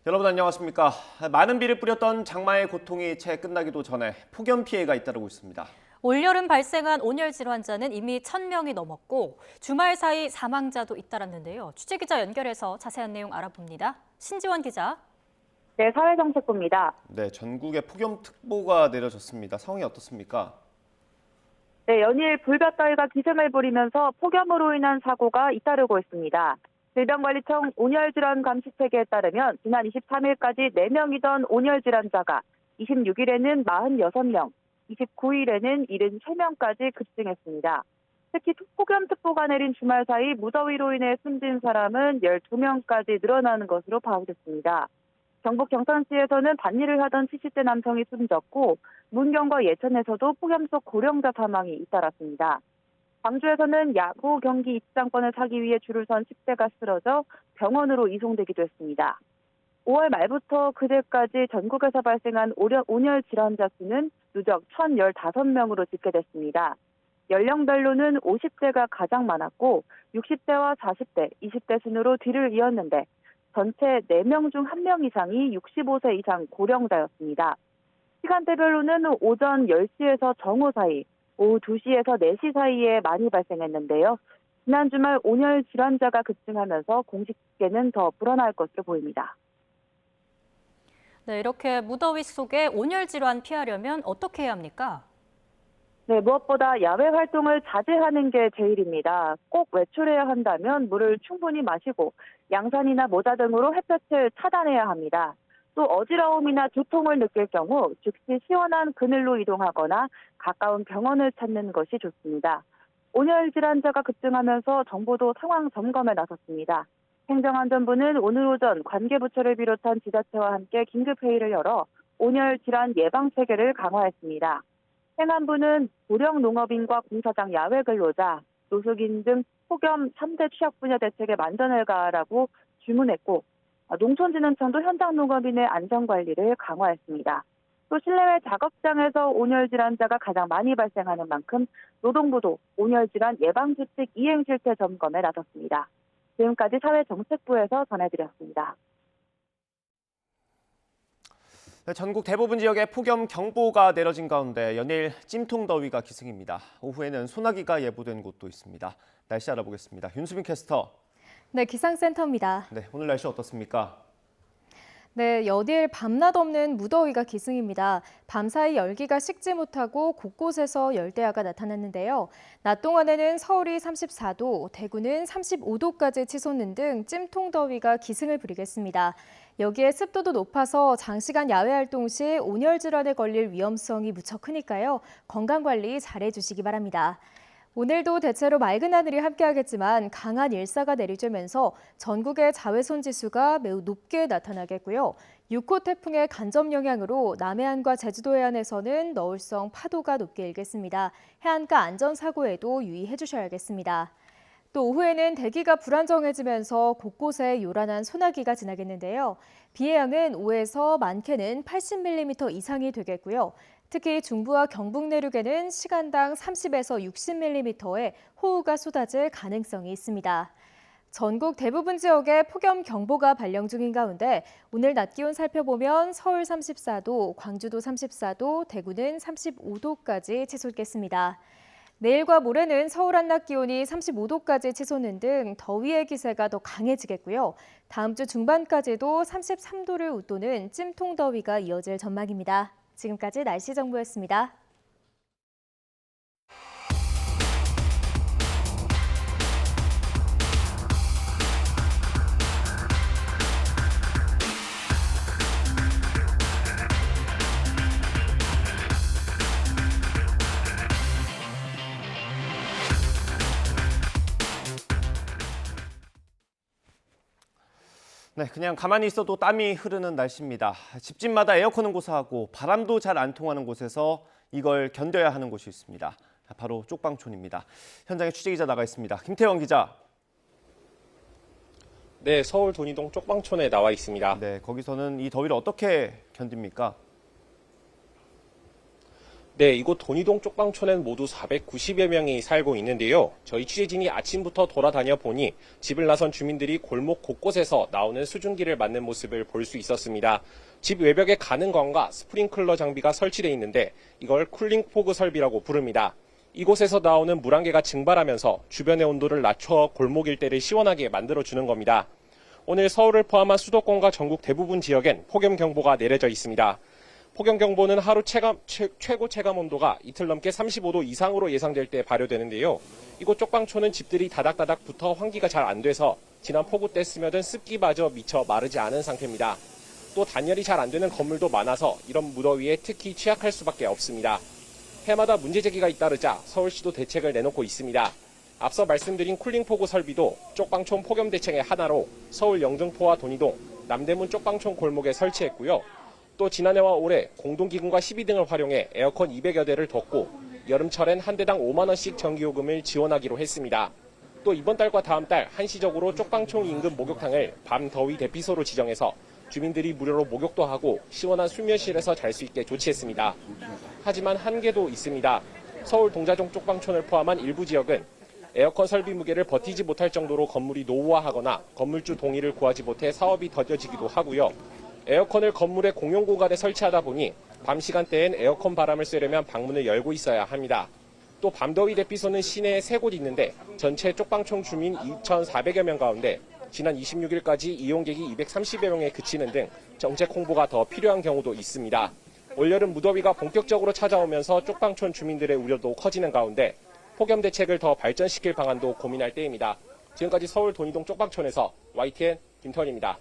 여러분 안녕하십니까. 많은 비를 뿌렸던 장마의 고통이 채 끝나기도 전에 폭염 피해가 잇따르고 있습니다. 올여름 발생한 온열 질환자는 이미 1,000명이 넘었고 주말 사이 사망자도 잇따랐는데요. 취재기자 연결해서 자세한 내용 알아봅니다. 신지원 기자. 네, 사회정책부입니다. 네, 전국에 폭염특보가 내려졌습니다. 상황이 어떻습니까? 네, 연일 불볕더위가 기승을 부리면서 폭염으로 인한 사고가 잇따르고 있습니다. 질병관리청 온열질환 감시체계에 따르면 지난 23일까지 4명이던 온열질환자가 26일에는 46명, 29일에는 73명까지 급증했습니다. 특히 폭염특보가 내린 주말 사이 무더위로 인해 숨진 사람은 12명까지 늘어나는 것으로 파악됐습니다. 경북 경산시에서는 밭일을 하던 70대 남성이 숨졌고 문경과 예천에서도 폭염 속 고령자 사망이 잇따랐습니다. 광주에서는 야구 경기 입장권을 사기 위해 줄을 선 10대가 쓰러져 병원으로 이송되기도 했습니다. 5월 말부터 그제까지 전국에서 발생한 온열 질환자 수는 누적 1,015명으로 집계됐습니다. 연령별로는 50대가 가장 많았고 60대와 40대, 20대 순으로 뒤를 이었는데 전체 4명 중 1명 이상이 65세 이상 고령자였습니다. 시간대별로는 오전 10시에서 정오 사이, 오후 2시에서 4시 사이에 많이 발생했는데요. 지난 주말 온열 질환자가 급증하면서 공식 집계는 더 불어날 것으로 보입니다. 네, 이렇게 무더위 속에 온열 질환 피하려면 어떻게 해야 합니까? 네, 무엇보다 야외 활동을 자제하는 게 제일입니다. 꼭 외출해야 한다면 물을 충분히 마시고 양산이나 모자 등으로 햇볕을 차단해야 합니다. 또 어지러움이나 두통을 느낄 경우 즉시 시원한 그늘로 이동하거나 가까운 병원을 찾는 것이 좋습니다. 온열 질환자가 급증하면서 정부도 상황 점검에 나섰습니다. 행정안전부는 오늘 오전 관계부처를 비롯한 지자체와 함께 긴급회의를 열어 온열 질환 예방 체계를 강화했습니다. 행안부는 고령 농업인과 공사장 야외 근로자, 노숙인 등 폭염 3대 취약 분야 대책에 만전을 가하라고 주문했고 농촌진흥청도 현장 농업인의 안전관리를 강화했습니다. 또 실내외 작업장에서 온열 질환자가 가장 많이 발생하는 만큼 노동부도 온열 질환 예방 수칙 이행 실태 점검에 나섰습니다. 지금까지 사회정책부에서 전해드렸습니다. 네, 전국 대부분 지역에 폭염 경보가 내려진 가운데 연일 찜통더위가 기승입니다. 오후에는 소나기가 예보된 곳도 있습니다. 날씨 알아보겠습니다. 윤수빈 캐스터. 네, 기상센터입니다. 네, 오늘 날씨 어떻습니까? 네, 연일 밤낮 없는 무더위가 기승입니다. 밤사이 열기가 식지 못하고 곳곳에서 열대야가 나타났는데요. 낮 동안에는 서울이 34도, 대구는 35도까지 치솟는 등 찜통더위가 기승을 부리겠습니다. 여기에 습도도 높아서 장시간 야외 활동 시 온열 질환에 걸릴 위험성이 무척 크니까요. 건강관리 잘해주시기 바랍니다. 오늘도 대체로 맑은 하늘이 함께하겠지만 강한 일사가 내리쬐면서 전국의 자외선 지수가 매우 높게 나타나겠고요. 6호 태풍의 간접 영향으로 남해안과 제주도 해안에서는 너울성 파도가 높게 일겠습니다. 해안가 안전사고에도 유의해 주셔야겠습니다. 또 오후에는 대기가 불안정해지면서 곳곳에 요란한 소나기가 지나겠는데요. 비의 양은 5에서 많게는 80mm 이상이 되겠고요. 특히 중부와 경북 내륙에는 시간당 30에서 60mm의 호우가 쏟아질 가능성이 있습니다. 전국 대부분 지역에 폭염 경보가 발령 중인 가운데 오늘 낮 기온 살펴보면 서울 34도, 광주도 34도, 대구는 35도까지 치솟겠습니다. 내일과 모레는 서울 한낮 기온이 35도까지 치솟는 등 더위의 기세가 더 강해지겠고요. 다음 주 중반까지도 33도를 웃도는 찜통더위가 이어질 전망입니다. 지금까지 날씨 정보였습니다. 네, 그냥 가만히 있어도 땀이 흐르는 날씨입니다. 집집마다 에어컨은 고사하고 바람도 잘 안 통하는 곳에서 이걸 견뎌야 하는 곳이 있습니다. 바로 쪽방촌입니다. 현장에 취재기자 나가 있습니다. 김태원 기자. 네, 서울 돈이동 쪽방촌에 나와 있습니다. 네, 거기서는 이 더위를 어떻게 견딥니까? 네, 이곳 돈이동 쪽방촌엔 모두 490여 명이 살고 있는데요. 저희 취재진이 아침부터 돌아다녀 보니 집을 나선 주민들이 골목 곳곳에서 나오는 수증기를 맞는 모습을 볼 수 있었습니다. 집 외벽에 가는 건과 스프링클러 장비가 설치되어 있는데 이걸 쿨링포그 설비라고 부릅니다. 이곳에서 나오는 물안개가 증발하면서 주변의 온도를 낮춰 골목 일대를 시원하게 만들어주는 겁니다. 오늘 서울을 포함한 수도권과 전국 대부분 지역엔 폭염경보가 내려져 있습니다. 폭염경보는 하루 최고 체감 온도가 이틀 넘게 35도 이상으로 예상될 때 발효되는데요. 이곳 쪽방촌은 집들이 다닥다닥 붙어 환기가 잘 안 돼서 지난 폭우 때 스며든 습기마저 미처 마르지 않은 상태입니다. 또 단열이 잘 안 되는 건물도 많아서 이런 무더위에 특히 취약할 수밖에 없습니다. 해마다 문제 제기가 잇따르자 서울시도 대책을 내놓고 있습니다. 앞서 말씀드린 쿨링포구 설비도 쪽방촌 폭염 대책의 하나로 서울 영등포와 돈이동, 남대문 쪽방촌 골목에 설치했고요. 또 지난해와 올해 공동기금과 시비 등을 활용해 에어컨 200여 대를 뒀고 여름철엔 한 대당 5만 원씩 전기요금을 지원하기로 했습니다. 또 이번 달과 다음 달 한시적으로 쪽방촌 인근 목욕탕을 밤 더위 대피소로 지정해서 주민들이 무료로 목욕도 하고 시원한 수면실에서 잘 수 있게 조치했습니다. 하지만 한계도 있습니다. 서울 동자동 쪽방촌을 포함한 일부 지역은 에어컨 설비 무게를 버티지 못할 정도로 건물이 노후화하거나 건물주 동의를 구하지 못해 사업이 더뎌지기도 하고요. 에어컨을 건물의 공용 공간에 설치하다 보니 밤 시간대엔 에어컨 바람을 쐬려면 방문을 열고 있어야 합니다. 또 밤더위 대피소는 시내에 3곳 있는데 전체 쪽방촌 주민 2,400여 명 가운데 지난 26일까지 이용객이 230여 명에 그치는 등 정책 홍보가 더 필요한 경우도 있습니다. 올여름 무더위가 본격적으로 찾아오면서 쪽방촌 주민들의 우려도 커지는 가운데 폭염 대책을 더 발전시킬 방안도 고민할 때입니다. 지금까지 서울 돈이동 쪽방촌에서 YTN 김태원입니다.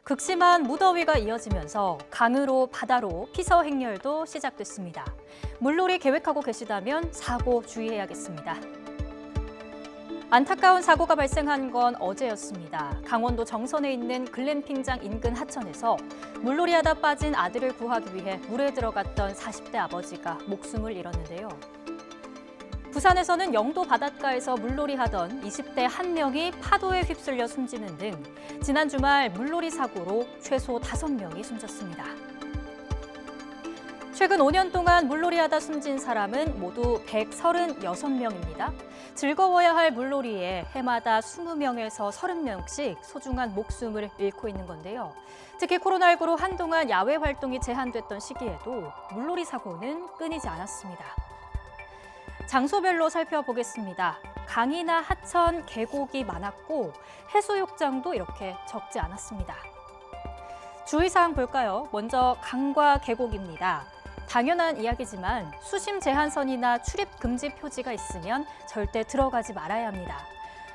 극심한 무더위가 이어지면서 강으로 바다로 피서 행렬도 시작됐습니다. 물놀이 계획하고 계시다면 사고 주의해야겠습니다. 안타까운 사고가 발생한 건 어제였습니다. 강원도 정선에 있는 글램핑장 인근 하천에서 물놀이하다 빠진 아들을 구하기 위해 물에 들어갔던 40대 아버지가 목숨을 잃었는데요. 부산에서는 영도 바닷가에서 물놀이하던 20대 한 명이 파도에 휩쓸려 숨지는 등 지난 주말 물놀이 사고로 최소 5명이 숨졌습니다. 최근 5년 동안 물놀이하다 숨진 사람은 모두 136명입니다. 즐거워야 할 물놀이에 해마다 20명에서 30명씩 소중한 목숨을 잃고 있는 건데요. 특히 코로나19로 한동안 야외 활동이 제한됐던 시기에도 물놀이 사고는 끊이지 않았습니다. 장소별로 살펴보겠습니다. 강이나 하천, 계곡이 많았고 해수욕장도 이렇게 적지 않았습니다. 주의사항 볼까요? 먼저 강과 계곡입니다. 당연한 이야기지만 수심 제한선이나 출입 금지 표지가 있으면 절대 들어가지 말아야 합니다.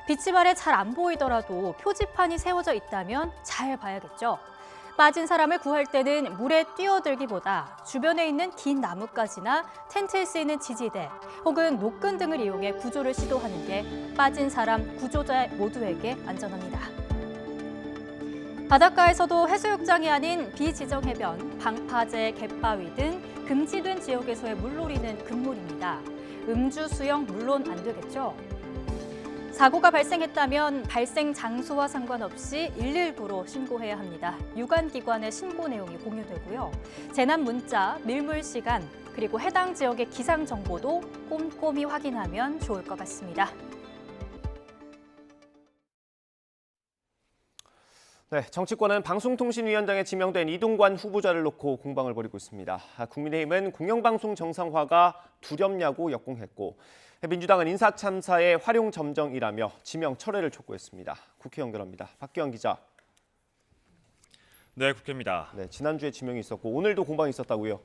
빛이 아래 잘 안 보이더라도 표지판이 세워져 있다면 잘 봐야겠죠. 빠진 사람을 구할 때는 물에 뛰어들기보다 주변에 있는 긴 나뭇가지나 텐트에 쓰이는 지지대 혹은 노끈 등을 이용해 구조를 시도하는 게 빠진 사람 구조자 모두에게 안전합니다. 바닷가에서도 해수욕장이 아닌 비지정 해변, 방파제, 갯바위 등 금지된 지역에서의 물놀이는 금물입니다. 음주, 수영 물론 안 되겠죠. 사고가 발생했다면 발생 장소와 상관없이 119로 신고해야 합니다. 유관기관의 신고 내용이 공유되고요. 재난 문자, 밀물 시간, 그리고 해당 지역의 기상 정보도 꼼꼼히 확인하면 좋을 것 같습니다. 네, 정치권은 방송통신위원장에 지명된 이동관 후보자를 놓고 공방을 벌이고 있습니다. 국민의힘은 공영방송 정상화가 두렵냐고 역공했고 민주당은 인사참사의 활용점정이라며 지명 철회를 촉구했습니다. 국회 연결합니다. 박기영 기자. 네, 국회입니다. 네, 지난주에 지명이 있었고 오늘도 공방이 있었다고요?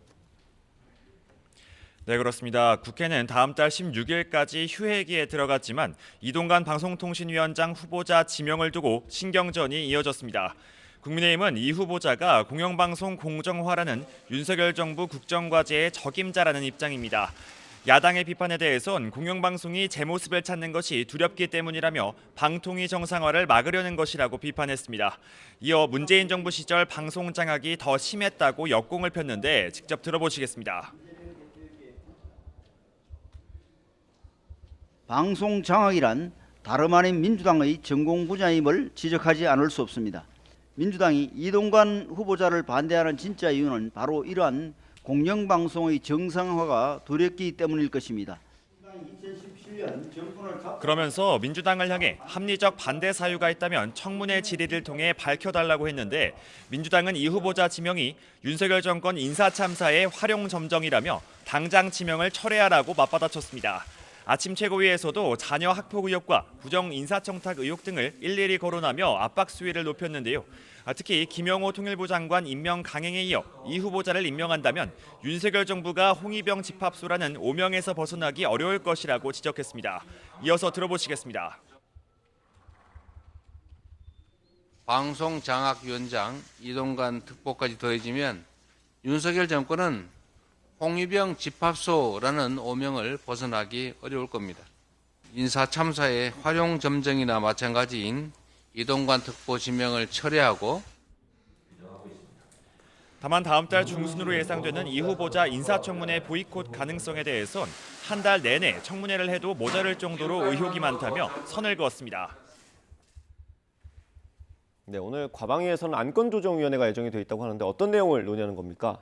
네, 그렇습니다. 국회는 다음 달 16일까지 휴회기에 들어갔지만 이동관 방송통신위원장 후보자 지명을 두고 신경전이 이어졌습니다. 국민의힘은 이 후보자가 공영방송 공정화라는 윤석열 정부 국정과제의 적임자라는 입장입니다. 야당의 비판에 대해선 공영방송이 제 모습을 찾는 것이 두렵기 때문이라며 방통위 정상화를 막으려는 것이라고 비판했습니다. 이어 문재인 정부 시절 방송 장악이 더 심했다고 역공을 폈는데 직접 들어보시겠습니다. 방송 장악이란 다름 아닌 민주당의 전공 분야임을 지적하지 않을 수 없습니다. 민주당이 이동관 후보자를 반대하는 진짜 이유는 바로 이러한 공영방송의 정상화가 두렵기 때문일 것입니다. 그러면서 민주당을 향해 합리적 반대 사유가 있다면 청문회 질의를 통해 밝혀달라고 했는데 민주당은 이 후보자 지명이 윤석열 정권 인사참사의 활용점정이라며 당장 지명을 철회하라고 맞받아쳤습니다. 아침 최고위에서도 자녀 학폭 의혹과 부정 인사청탁 의혹 등을 일일이 거론하며 압박 수위를 높였는데요. 특히 김영호 통일부 장관 임명 강행에 이어 이 후보자를 임명한다면 윤석열 정부가 홍위병 집합소라는 오명에서 벗어나기 어려울 것이라고 지적했습니다. 이어서 들어보시겠습니다. 방송장악위원장 이동관 특보까지 더해지면 윤석열 정권은 홍위병 집합소라는 오명을 벗어나기 어려울 겁니다. 인사참사의 활용점정이나 마찬가지인 이동관 특보 지명을 철회하고 다만 다음 달 중순으로 예상되는 이 후보자 인사청문회 보이콧 가능성에 대해선 한 달 내내 청문회를 해도 모자랄 정도로 의혹이 많다며 선을 그었습니다. 네, 오늘 과방위에서는 안건조정위원회가 예정이 돼 있다고 하는데 어떤 내용을 논의하는 겁니까?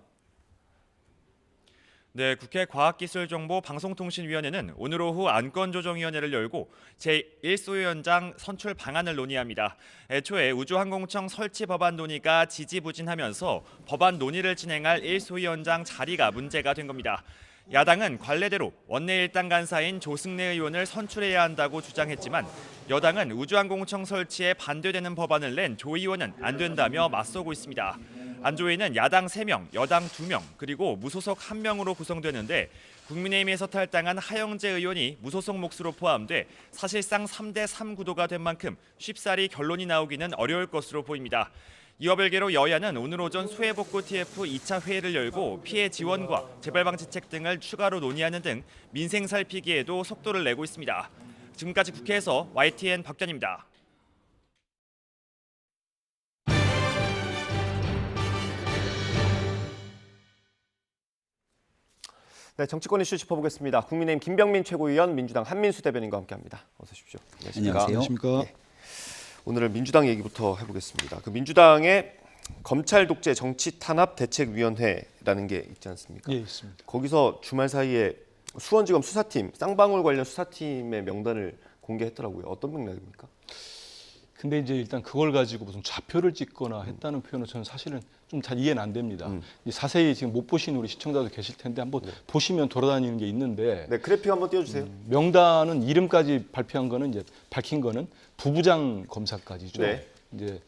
네, 국회 과학기술정보방송통신위원회는 오늘 오후 안건조정위원회를 열고 제1소위원장 선출 방안을 논의합니다. 애초에 우주항공청 설치 법안 논의가 지지부진하면서 법안 논의를 진행할 1소위원장 자리가 문제가 된 겁니다. 야당은 관례대로 원내 일당 간사인 조승래 의원을 선출해야 한다고 주장했지만 여당은 우주항공청 설치에 반대되는 법안을 낸 조 의원은 안 된다며 맞서고 있습니다. 안조위는 야당 3명, 여당 2명, 그리고 무소속 1명으로 구성되는데 국민의힘에서 탈당한 하영재 의원이 무소속 몫으로 포함돼 사실상 3대3 구도가 된 만큼 쉽사리 결론이 나오기는 어려울 것으로 보입니다. 이와 별개로 여야는 오늘 오전 수해복구 TF 2차 회의를 열고 피해 지원과 재발방지책 등을 추가로 논의하는 등 민생 살피기에도 속도를 내고 있습니다. 지금까지 국회에서 YTN 박견입니다. 네, 정치권 이슈 짚어보겠습니다. 국민의힘 김병민 최고위원, 민주당 한민수 대변인과 함께합니다. 어서 오십시오. 안녕하십니까. 네. 오늘은 민주당 얘기부터 해보겠습니다. 그 민주당의 검찰 독재 정치 탄압 대책위원회라는 게 있지 않습니까? 예, 있습니다. 거기서 주말 사이에 수원지검 수사팀, 쌍방울 관련 수사팀의 명단을 공개했더라고요. 어떤 맥락입니까? 근데 이제 일단 그걸 가지고 무슨 좌표를 찍거나 했다는 표현은 저는 사실은 좀 잘 이해는 안 됩니다. 자세히 지금 못 보신 우리 시청자도 계실 텐데 한번 보시면 돌아다니는 게 있는데 네, 그래픽 한번 띄워주세요. 명단은 이름까지 발표한 거는 이제 밝힌 거는 부부장 검사까지죠. 네. 이제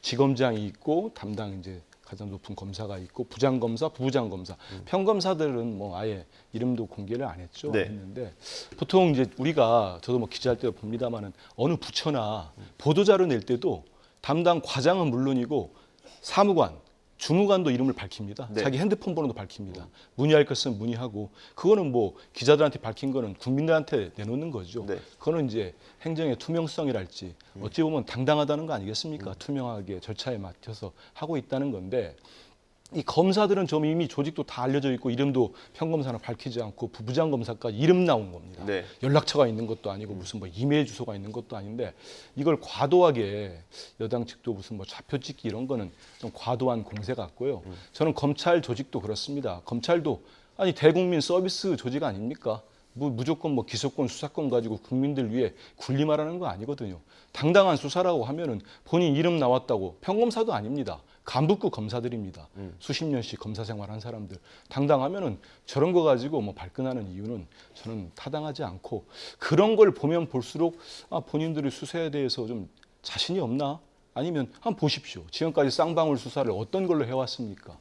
지검장이 있고 담당 이제 가장 높은 검사가 있고 부장 검사, 부부장 검사, 평검사들은 뭐 아예 이름도 공개를 안 했죠. 네. 했는데 보통 이제 우리가 저도 뭐 기자할 때 봅니다만은 어느 부처나 보도자료 낼 때도 담당 과장은 물론이고 사무관, 주무관도 이름을 밝힙니다. 네. 자기 핸드폰 번호도 밝힙니다. 문의할 것은 문의하고 그거는 뭐 기자들한테 밝힌 거는 국민들한테 내놓는 거죠. 네. 그거는 이제 행정의 투명성이랄지 어찌 보면 당당하다는 거 아니겠습니까? 투명하게 절차에 맞춰서 하고 있다는 건데 이 검사들은 좀 이미 조직도 다 알려져 있고 이름도 평검사는 밝히지 않고 부부장 검사까지 이름 나온 겁니다. 네. 연락처가 연락처가 있는 것도 아니고 무슨 뭐 이메일 주소가 있는 것도 아닌데 이걸 과도하게 여당 측도 무슨 뭐 좌표 찍기 이런 거는 좀 과도한 공세 같고요. 저는 검찰 조직도 그렇습니다. 검찰도 아니 대국민 서비스 조직 아닙니까? 무조건 뭐 기소권, 수사권 가지고 국민들 위해 군림하라는 거 아니거든요. 당당한 수사라고 하면은 본인 이름 나왔다고 평검사도 아닙니다. 간부급 검사들입니다. 수십 년씩 검사 생활한 사람들. 당당하면은 저런 거 가지고 뭐 발끈하는 이유는 저는 타당하지 않고 그런 걸 보면 볼수록 본인들이 수사에 대해서 좀 자신이 없나? 아니면 한번 보십시오. 지금까지 쌍방울 수사를 어떤 걸로 해왔습니까?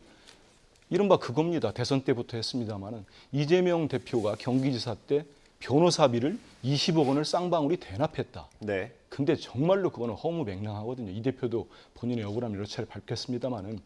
이른바 그겁니다. 대선 때부터 했습니다마는 이재명 대표가 경기지사 때 변호사비를 20억 원을 쌍방울이 대납했다. 네. 근데 정말로 그거는 허무맹랑하거든요. 이 대표도 본인의 억울함을 여러 차례 밝혔습니다마는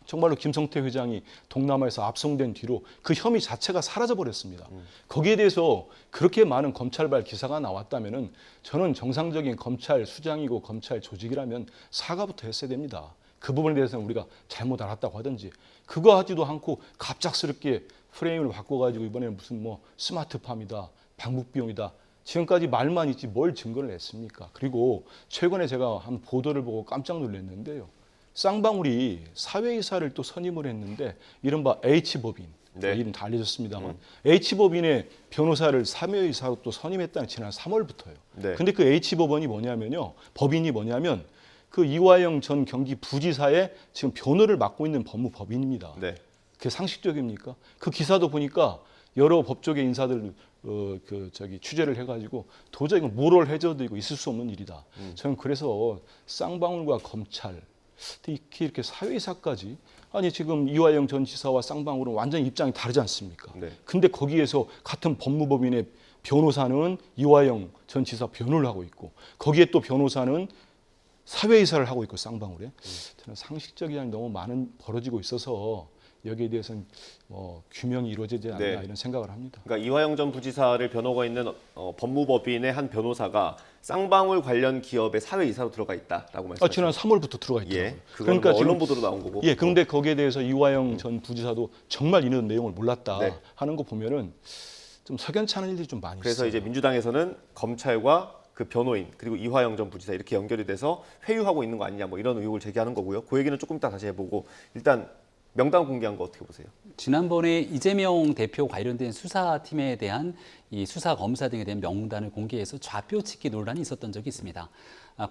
정말로 김성태 회장이 동남아에서 압송된 뒤로 그 혐의 자체가 사라져버렸습니다. 거기에 대해서 그렇게 많은 검찰발 기사가 나왔다면은 저는 정상적인 검찰 수장이고 검찰 조직이라면 사과부터 했어야 됩니다. 그 부분에 대해서는 우리가 잘못 알았다고 하든지 그거 하지도 않고 갑작스럽게 프레임을 바꿔가지고 이번에는 무슨 뭐 스마트팜이다, 방북비용이다. 지금까지 말만 있지 뭘 증거를 냈습니까? 그리고 최근에 제가 한 보도를 보고 깜짝 놀랐는데요. 쌍방울이 사회이사를 또 선임을 했는데 이른바 H법인, 네. 이름 다 알려졌습니다만 H법인의 변호사를 사회이사로 또 선임했다는 지난 3월부터요. 네. 근데 그 H법원이 뭐냐면요. 법인이 뭐냐면 그 이화영 전 경기 부지사의 지금 변호를 맡고 있는 법무법인입니다. 네. 그게 상식적입니까? 그 기사도 보니까 여러 법조계 인사들 취재를 해가지고 도저히 이건 모럴 해저드이고 있을 수 없는 일이다. 저는 그래서 쌍방울과 검찰 특히 이렇게 사회이사까지 아니 지금 이화영 전 지사와 쌍방울은 완전히 입장이 다르지 않습니까? 네. 근데 거기에서 같은 법무법인의 변호사는 이화영 전 지사 변호를 하고 있고 거기에 또 변호사는 사회이사를 하고 있고 쌍방울에 저는 상식적이 아니라 너무 많은 벌어지고 있어서 여기에 대해서는 규명이 이루어지지 않나 네. 이런 생각을 합니다. 그러니까 이화영 전 부지사를 변호하고 있는 법무법인의 한 변호사가 쌍방울 관련 기업의 사회이사로 들어가 있다라고 말씀하셨죠. 지난 3월부터 들어가 있더라고요. 예, 그건 뭐 언론 보도로 나온 거고. 예, 그런데 거기에 대해서 이화영 전 부지사도 정말 이런 내용을 몰랐다 네. 하는 거 보면은 좀 석연치 않은 일들이 좀 많이 그래서 있어요. 이제 민주당에서는 검찰과 그 변호인 그리고 이화영 전 부지사 이렇게 연결이 돼서 회유하고 있는 거 아니냐 뭐 이런 의혹을 제기하는 거고요. 그 얘기는 조금 이따 다시 해보고 일단 명단 공개한 거 어떻게 보세요? 지난번에 이재명 대표 관련된 수사팀에 대한 이 수사 검사 등에 대한 명단을 공개해서 좌표치기 논란이 있었던 적이 있습니다.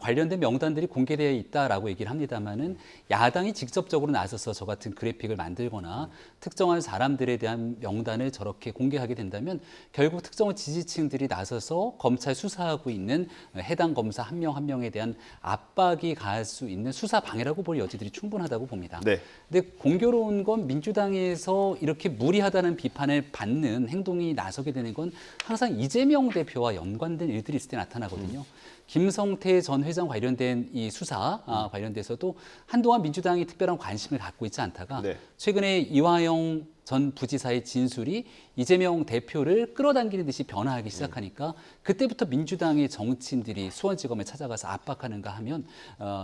관련된 명단들이 공개되어 있다라고 얘기를 합니다만은 야당이 직접적으로 나서서 저 같은 그래픽을 만들거나 특정한 사람들에 대한 명단을 저렇게 공개하게 된다면 결국 특정한 지지층들이 나서서 검찰 수사하고 있는 해당 검사 한 명 한 명에 대한 압박이 가할 수 있는 수사 방해라고 볼 여지들이 충분하다고 봅니다. 네. 근데 공교로운 건 민주당에서 이렇게 무리하다는 비판을 받는 행동이 나서게 되는 건 항상 이재명 대표와 연관된 일들이 있을 때 나타나거든요. 김성태 전 회장 관련된 이 수사 관련돼서도 한동안 민주당이 특별한 관심을 갖고 있지 않다가 네. 최근에 이화영 전 부지사의 진술이 이재명 대표를 끌어당기는 듯이 변화하기 시작하니까 그때부터 민주당의 정치인들이 수원지검에 찾아가서 압박하는가 하면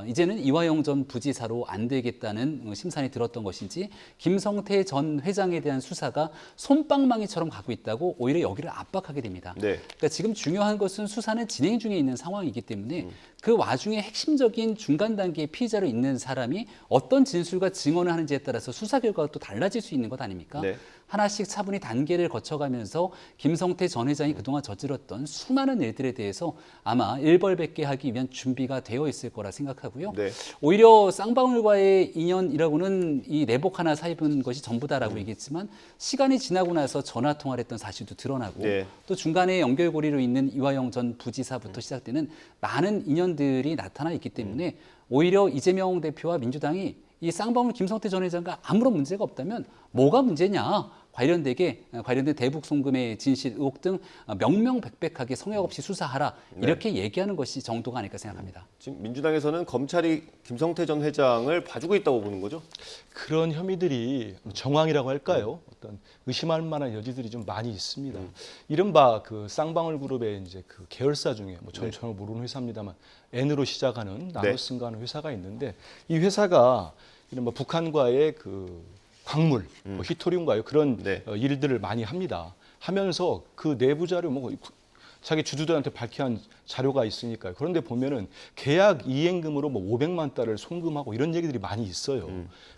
이제는 이화영 전 부지사로 안 되겠다는 심산이 들었던 것인지 김성태 전 회장에 대한 수사가 솜방망이처럼 가고 있다고 오히려 여기를 압박하게 됩니다. 네. 그러니까 지금 중요한 것은 수사는 진행 중에 있는 상황이기 때문에 그 와중에 핵심적인 중간 단계의 피의자로 있는 사람이 어떤 진술과 증언을 하는지에 따라서 수사 결과가 또 달라질 수 있는 것 아닙니까? 네. 하나씩 차분히 단계를 거쳐가면서 김성태 전 회장이 그동안 저질렀던 수많은 일들에 대해서 아마 일벌백계 하기 위한 준비가 되어 있을 거라 생각하고요. 네. 오히려 쌍방울과의 인연이라고는 이 내복 하나 사입은 것이 전부다라고 얘기했지만 시간이 지나고 나서 전화 통화를 했던 사실도 드러나고 네. 또 중간에 연결고리로 있는 이화영 전 부지사부터 시작되는 많은 인연들이 나타나 있기 때문에 오히려 이재명 대표와 민주당이 이 쌍방울 김성태 전 회장과 아무런 문제가 없다면 뭐가 문제냐? 관련된 대북 송금의 진실 의혹 등 명명백백하게 성역 없이 수사하라 이렇게 얘기하는 것이 정도가 아닐까 생각합니다. 지금 민주당에서는 검찰이 김성태 전 회장을 봐주고 있다고 보는 거죠? 그런 혐의들이 정황이라고 할까요? 어떤 의심할 만한 여지들이 좀 많이 있습니다. 이른바 그 쌍방울 그룹의 이제 그 계열사 중에 뭐 저는 전혀 모르는 회사입니다만 N으로 시작하는 나노슨가 하는 회사가 있는데 이 회사가 이른바 북한과의 그 광물, 뭐 히토리움과의 그런 네. 일들을 많이 합니다. 하면서 그 내부 자료 뭐 자기 주주들한테 밝혀야 한 자료가 있으니까요. 그런데 보면은 계약 이행금으로 뭐 500만 달러를 송금하고 이런 얘기들이 많이 있어요.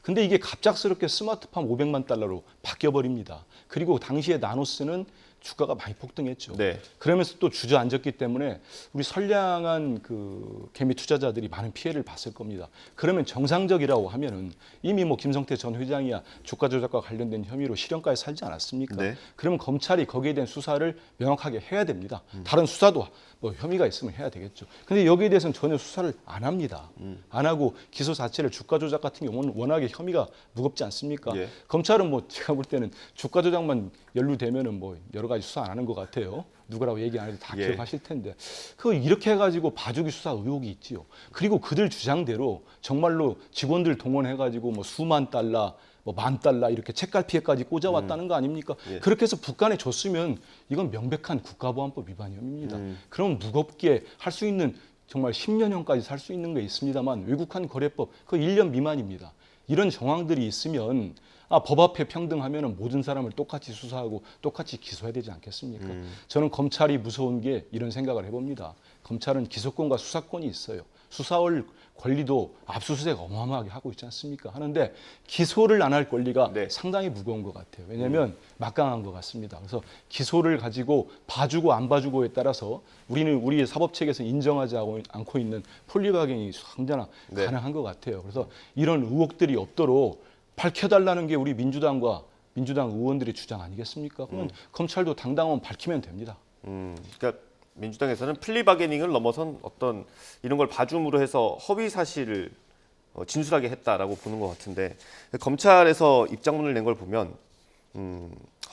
근데 이게 갑작스럽게 스마트팜 500만 달러로 바뀌어 버립니다. 그리고 당시에 나노스는 주가가 많이 폭등했죠. 네. 그러면서 또 주저앉았기 때문에 우리 선량한 그 개미 투자자들이 많은 피해를 봤을 겁니다. 그러면 정상적이라고 하면은 이미 뭐 김성태 전 회장이야 주가 조작과 관련된 혐의로 실형까지 살지 않았습니까? 네. 그러면 검찰이 거기에 대한 수사를 명확하게 해야 됩니다. 다른 수사도 뭐 혐의가 있으면 해야 되겠죠. 근데 여기에 대해서는 전혀 수사를 안 합니다. 안 하고 기소 자체를 주가 조작 같은 경우는 워낙에 혐의가 무겁지 않습니까? 예. 검찰은 뭐 제가 볼 때는 주가 조작만 연루되면은 뭐 여러 가지 수사 안 하는 것 같아요. 누구라고 얘기 안 해도 다 예. 기억하실 텐데 그거 이렇게 해가지고 봐주기 수사 의혹이 있지요. 그리고 그들 주장대로 정말로 직원들 동원해가지고 뭐 수만 달러, 뭐 만 달러 이렇게 책갈피에까지 꽂아왔다는 거 아닙니까? 예. 그렇게 해서 북한에 줬으면 이건 명백한 국가보안법 위반 혐의입니다. 그럼 무겁게 할 수 있는 정말 10년형까지 살 수 있는 게 있습니다만 외국한 거래법 그 1년 미만입니다. 이런 정황들이 있으면 법 앞에 평등하면 모든 사람을 똑같이 수사하고 똑같이 기소해야 되지 않겠습니까? 저는 검찰이 무서운 게 이런 생각을 해봅니다. 검찰은 기소권과 수사권이 있어요. 수사할 권리도 압수수색 어마어마하게 하고 있지 않습니까? 하는데 기소를 안 할 권리가 네. 상당히 무거운 것 같아요. 왜냐하면 막강한 것 같습니다. 그래서 기소를 가지고 봐주고 안 봐주고에 따라서 우리의 사법체계에서 인정하지 않고 있는 폴리바겐이 상당히 네. 가능한 것 같아요. 그래서 이런 의혹들이 없도록 밝혀달라는 게 우리 민주당 의원들의 주장 아니겠습니까? 그러면 검찰도 당당하면 밝히면 됩니다. 그러니까 민주당에서는 플리바게닝을 넘어선 어떤 이런 걸 봐줌으로 해서 허위 사실을 진술하게 했다라고 보는 것 같은데 검찰에서 입장문을 낸 걸 보면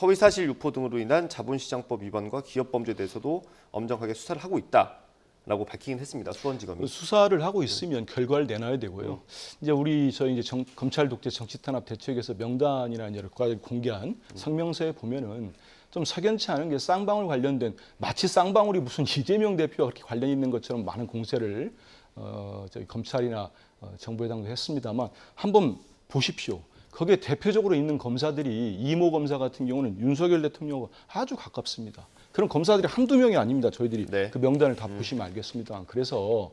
허위 사실 유포 등으로 인한 자본시장법 위반과 기업범죄에 대해서도 엄정하게 수사를 하고 있다라고 밝히긴 했습니다. 수원지검이. 수사를 하고 있으면 결과를 내놔야 되고요. 이제 저희 검찰 독재 정치 탄압 대책에서 명단이나 이제 여러 가지 공개한 성명서에 보면은 좀 석연치 않은 게 쌍방울 관련된 마치 쌍방울이 무슨 이재명 대표와 그렇게 관련이 있는 것처럼 많은 공세를 저희 검찰이나 정부 여당도 했습니다만 한번 보십시오. 거기에 대표적으로 있는 검사들이 이모 검사 같은 경우는 윤석열 대통령과 아주 가깝습니다. 그런 검사들이 한두 명이 아닙니다. 저희들이 네. 그 명단을 다 보시면 알겠습니다. 그래서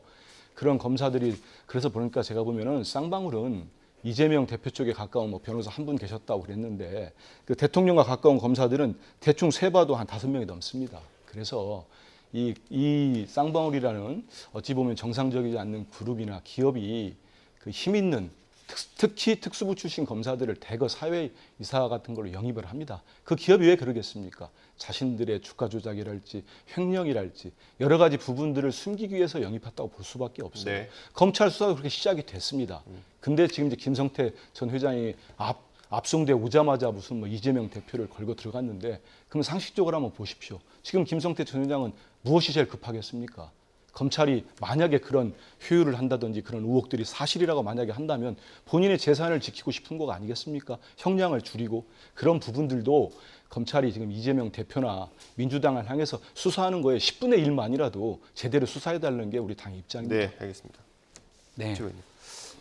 그런 검사들이 그래서 보니까 제가 보면은 쌍방울은 이재명 대표 쪽에 가까운 변호사 한 분 계셨다고 그랬는데 그 대통령과 가까운 검사들은 대충 세봐도 한 5명이 넘습니다. 그래서 이 쌍방울이라는 어찌 보면 정상적이지 않는 그룹이나 기업이 그 힘 있는 특히 특수부 출신 검사들을 대거 사회이사 같은 걸로 영입을 합니다. 그 기업이 왜 그러겠습니까? 자신들의 주가 조작이랄지 횡령이랄지 여러 가지 부분들을 숨기기 위해서 영입했다고 볼 수밖에 없어요. 네. 검찰 수사가 그렇게 시작이 됐습니다. 근데 지금 이제 김성태 전 회장이 압송돼 오자마자 무슨 이재명 대표를 걸고 들어갔는데 그럼 상식적으로 한번 보십시오. 지금 김성태 전 회장은 무엇이 제일 급하겠습니까? 검찰이 만약에 그런 효율을 한다든지 그런 의혹들이 사실이라고 만약에 한다면 본인의 재산을 지키고 싶은 거 아니겠습니까? 형량을 줄이고 그런 부분들도 검찰이 지금 이재명 대표나 민주당을 향해서 수사하는 거에 10분의 1만이라도 제대로 수사해달라는 게 우리 당의 입장입니다. 네, 알겠습니다. 네. 최고위원님.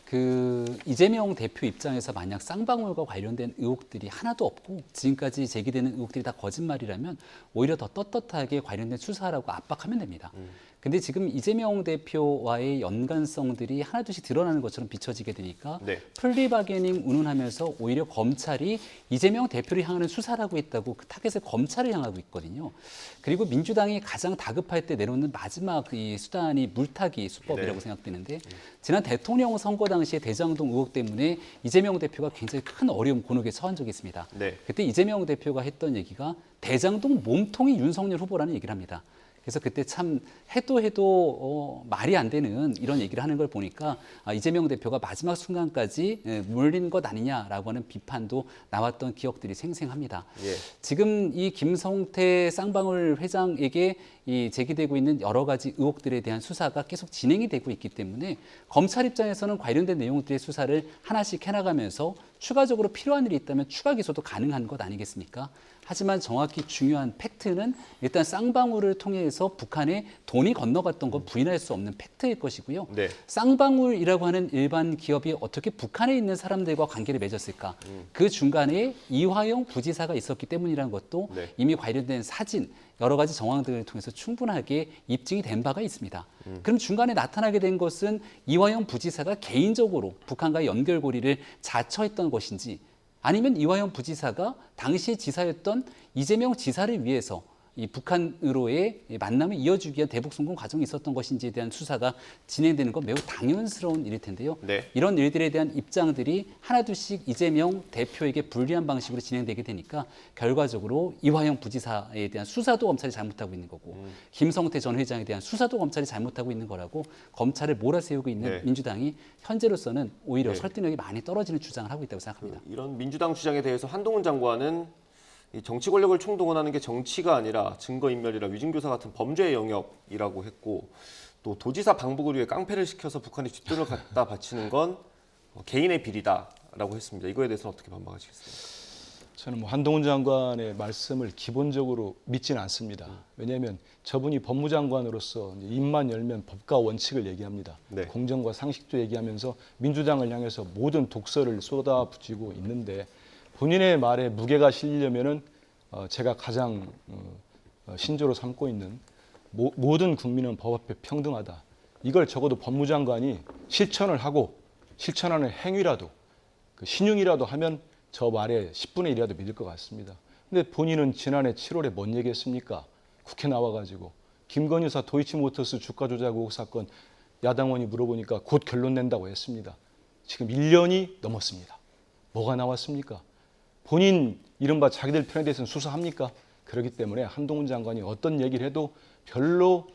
그 이재명 대표 입장에서 만약 쌍방울과 관련된 의혹들이 하나도 없고 지금까지 제기되는 의혹들이 다 거짓말이라면 오히려 더 떳떳하게 관련된 수사라고 압박하면 됩니다. 근데 지금 이재명 대표와의 연관성들이 하나둘씩 드러나는 것처럼 비춰지게 되니까 네. 플리바게닝 운운하면서 오히려 검찰이 이재명 대표를 향하는 수사를 하고 있다고 그 타겟을 검찰을 향하고 있거든요. 그리고 민주당이 가장 다급할 때 내놓는 마지막 이 수단이 물타기 수법이라고 네. 생각되는데 지난 대통령 선거 당시에 대장동 의혹 때문에 이재명 대표가 굉장히 큰 어려움 곤혹에 처한 적이 있습니다. 네. 그때 이재명 대표가 했던 얘기가 대장동 몸통이 윤석열 후보라는 얘기를 합니다. 그래서 그때 참 해도 말이 안 되는 이런 얘기를 하는 걸 보니까 이재명 대표가 마지막 순간까지 물린 것 아니냐라고 하는 비판도 나왔던 기억들이 생생합니다. 예. 지금 이 김성태 쌍방울 회장에게 이 제기되고 있는 여러 가지 의혹들에 대한 수사가 계속 진행이 되고 있기 때문에 검찰 입장에서는 관련된 내용들의 수사를 하나씩 해나가면서 추가적으로 필요한 일이 있다면 추가 기소도 가능한 것 아니겠습니까? 하지만 정확히 중요한 팩트는 일단 쌍방울을 통해서 북한에 돈이 건너갔던 건 부인할 수 없는 팩트일 것이고요. 네. 쌍방울이라고 하는 일반 기업이 어떻게 북한에 있는 사람들과 관계를 맺었을까? 그 중간에 이화영 부지사가 있었기 때문이라는 것도 네. 이미 관련된 사진, 여러 가지 정황들을 통해서 충분하게 입증이 된 바가 있습니다. 그럼 중간에 나타나게 된 것은 이화영 부지사가 개인적으로 북한과의 연결고리를 자처했던 것인지 아니면 이화영 부지사가 당시 지사였던 이재명 지사를 위해서 이 북한으로의 만남을 이어주기 위한 대북 송금 과정이 있었던 것인지에 대한 수사가 진행되는 건 매우 당연스러운 일일 텐데요. 네. 이런 일들에 대한 입장들이 하나둘씩 이재명 대표에게 불리한 방식으로 진행되게 되니까 결과적으로 이화영 부지사에 대한 수사도 검찰이 잘못하고 있는 거고 김성태 전 회장에 대한 수사도 검찰이 잘못하고 있는 거라고 검찰을 몰아세우고 있는 네. 민주당이 현재로서는 오히려 네. 설득력이 많이 떨어지는 주장을 하고 있다고 생각합니다. 이런 민주당 주장에 대해서 한동훈 장관은 이 정치 권력을 총동원하는 게 정치가 아니라 증거인멸이라 위증교사 같은 범죄의 영역이라고 했고 또 도지사 방북을 위해 깡패를 시켜서 북한에 뒷돈을 갖다 바치는 건 개인의 비리다라고 했습니다. 이거에 대해서는 어떻게 반박하시겠습니까? 저는 한동훈 장관의 말씀을 기본적으로 믿지는 않습니다. 왜냐하면 저분이 법무장관으로서 이제 입만 열면 법과 원칙을 얘기합니다. 네. 공정과 상식도 얘기하면서 민주당을 향해서 모든 독설을 쏟아부치고 있는데 본인의 말에 무게가 실리려면은 제가 가장 신조로 삼고 있는 모든 국민은 법 앞에 평등하다. 이걸 적어도 법무장관이 실천을 하고 실천하는 행위라도 그 신용이라도 하면 저 말에 10분의 1이라도 믿을 것 같습니다. 근데 본인은 지난해 7월에 뭔 얘기했습니까? 국회 나와가지고 김건희 여사 도이치모터스 주가 조작 의혹 사건 야당원이 물어보니까 곧 결론 낸다고 했습니다. 지금 1년이 넘었습니다. 뭐가 나왔습니까? 본인 이른바 자기들 편에 대해서는 수사합니까? 그렇기 때문에 한동훈 장관이 어떤 얘기를 해도 별로